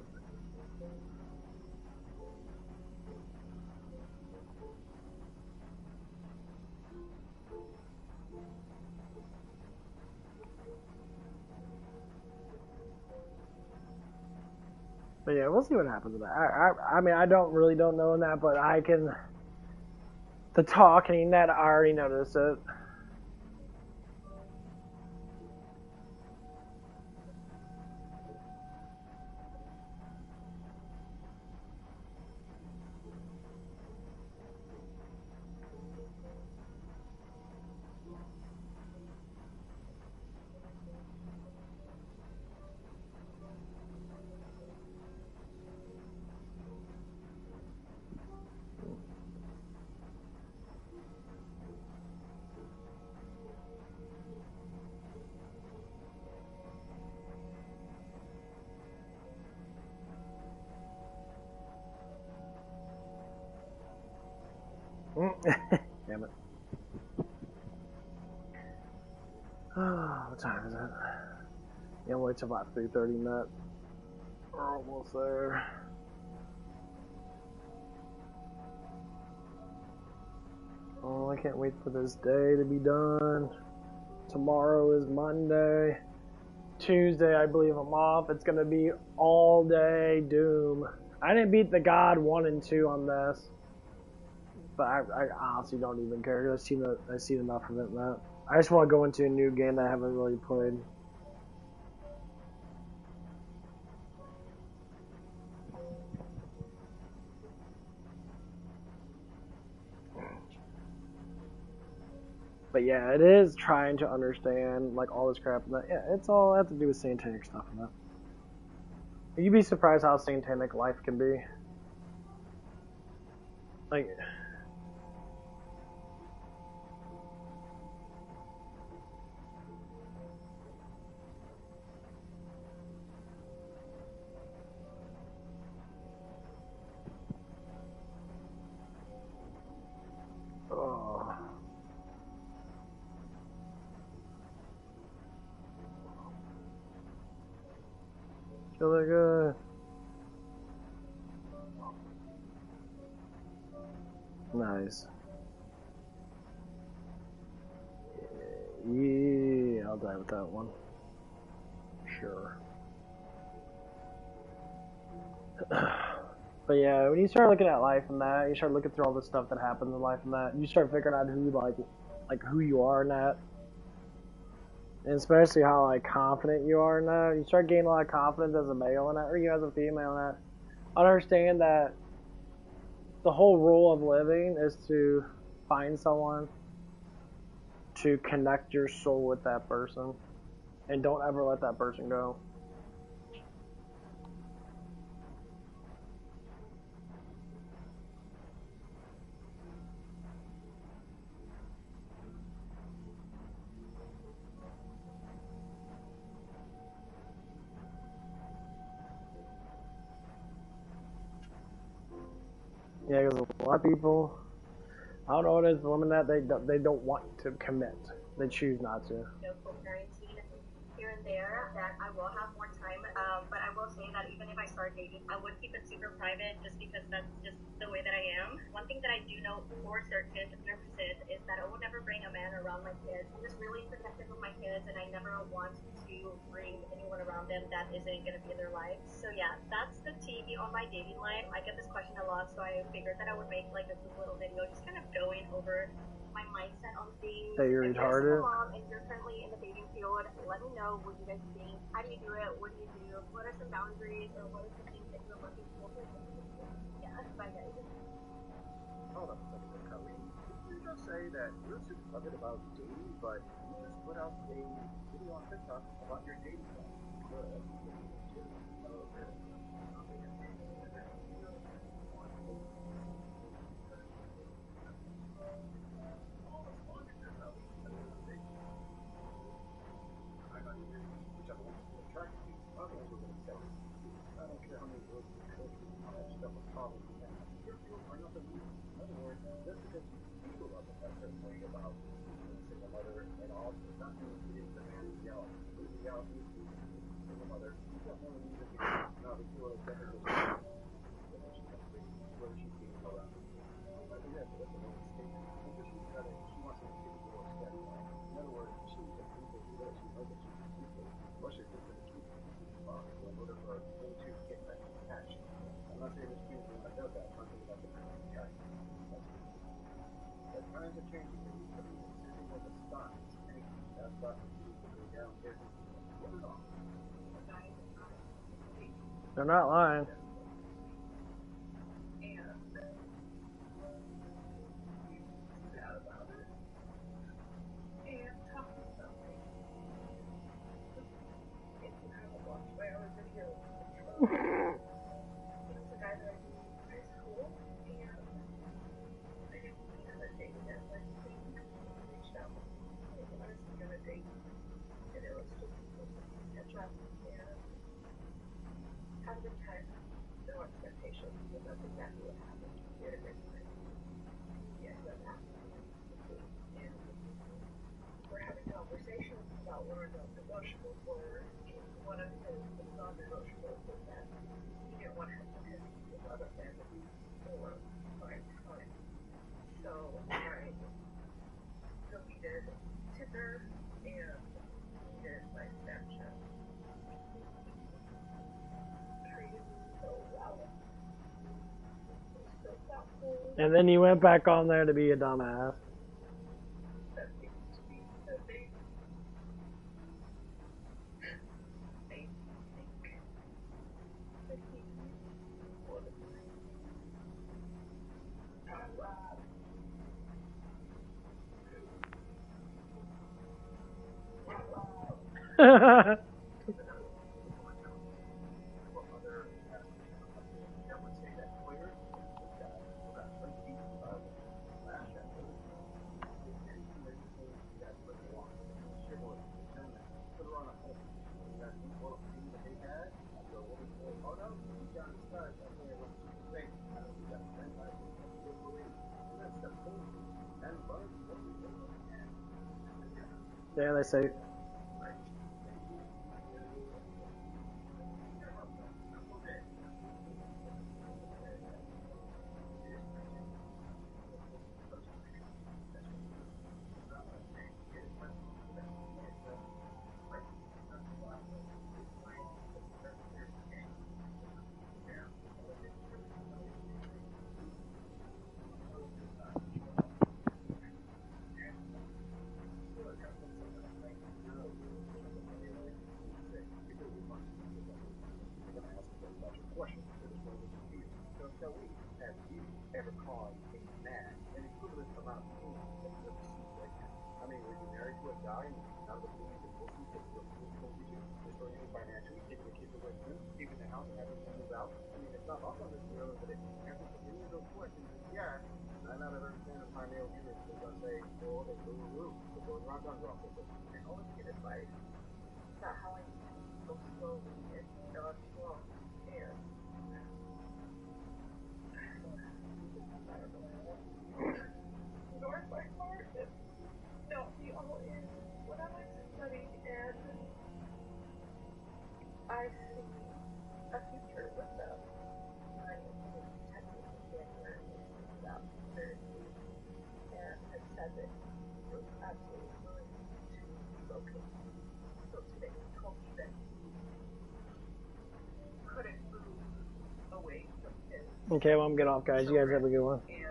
But yeah, we'll see what happens with that. I mean, I don't know in that, but I can. The talking that I already noticed it. Damn it. What time is it? Yeah, I'm waiting till about 3:30 minutes. We're almost there. Oh, I can't wait for this day to be done. Tomorrow is Monday. Tuesday, I believe I'm off. It's gonna be all day doom. I didn't beat the God 1 and 2 on this. But I honestly don't even care. I've seen enough of it, Matt. I just want to go into a new game that I haven't really played. But yeah, it is trying to understand like all this crap. And yeah, it's all have to do with satanic stuff and that. You'd be surprised how satanic life can be. Like. Oh. Really good. Nice. Yeah, I'll die with that one. Sure. But yeah, when you start looking at life and that, you start looking through all the stuff that happens in life and that, you start figuring out who like who you are in that. And especially how like confident you are in that. You start gaining a lot of confidence as a male in that, or you as a female in that. Understand that the whole rule of living is to find someone to connect your soul with that person, and don't ever let that person go. Yeah, because a lot of people, I don't know what it is, women that they don't want to commit. They choose not to. Quarantine here and there that I will have more time, but I will say that even if I start dating, I would keep it super private just because that's just the way that I am. One thing that I do know for certain, 100%, is that I will never bring a man around my kids. I'm just really protective of my kids, and I never want to bring anyone around them that isn't going to be in their life. So yeah, that's the tea on my dating life. I get this question a lot, so I figured that I would make like a quick little video just kind of going over my mindset on things. That you're retarded. Mom, and you're currently in the dating field, let me know what you guys think. How do you do it? What do you do? What are some boundaries, or what are some things that you're looking for? Yeah, bye guys. Hold up a second, Colleen. Did you just say that you're super excited about dating, but you just put out a video on TikTok about your dating life? Just because you feel about a certain way about single mother and all, does not mean it is the man's reality. The reality is single mother. You don't really need to be now to feel like that is whether she's being around. But yeah, that's a little statement. Because she said it, she wants to take a little step. In other words, she was a people who does, she knows that she's a people. What she's just going to keep in order for them to get that attached. I'm not saying this people that does that, I'm talking about the guy. The times are changing, but sitting with a stock is tanking. That stock is going down there. They're not lying. We're having conversations about what are non-negotiables were, and one of the non-negotiables was that he didn't want to have to have with other families for my time. So I deleted Tinder and deleted my Snapchat. Treated me so well. So thoughtful. And then you went back on there to be a dumbass. That seems to be that they think that he or the that would say that clear. This guy got 3 feet last chapter. That's what they want. Sure, boy. Put her on a hole. That's one of the things that they had. So what we say, oh no, we got this guy. That's why I want to say, I don't think that's the same guy. That's the thing. And Buzz, what we do. Yeah, they say. So we have you ever caused a mad an equivalent amount of pain that you ever see right now? I mean, were you married to a guy and none of the things that both of you destroy you financially, taking the kids away from you, leaving the house and having to move out? I mean, it's not lost on this girl that if you answer to any of those questions, yeah, 9 out of every 10 of my male viewers is going to say, oh, they boo-hoo, but those aren't guns off with it. And all this kid advice, not how I go slowly and not slow. And north by heart and no, the all in when I went to study and I see a future with them. I was texting in January about 30 and had said that he was absolutely willing to relocate. So today he told me that he couldn't move away from his Okay, well, I'm getting off, guys. You guys have a good one. and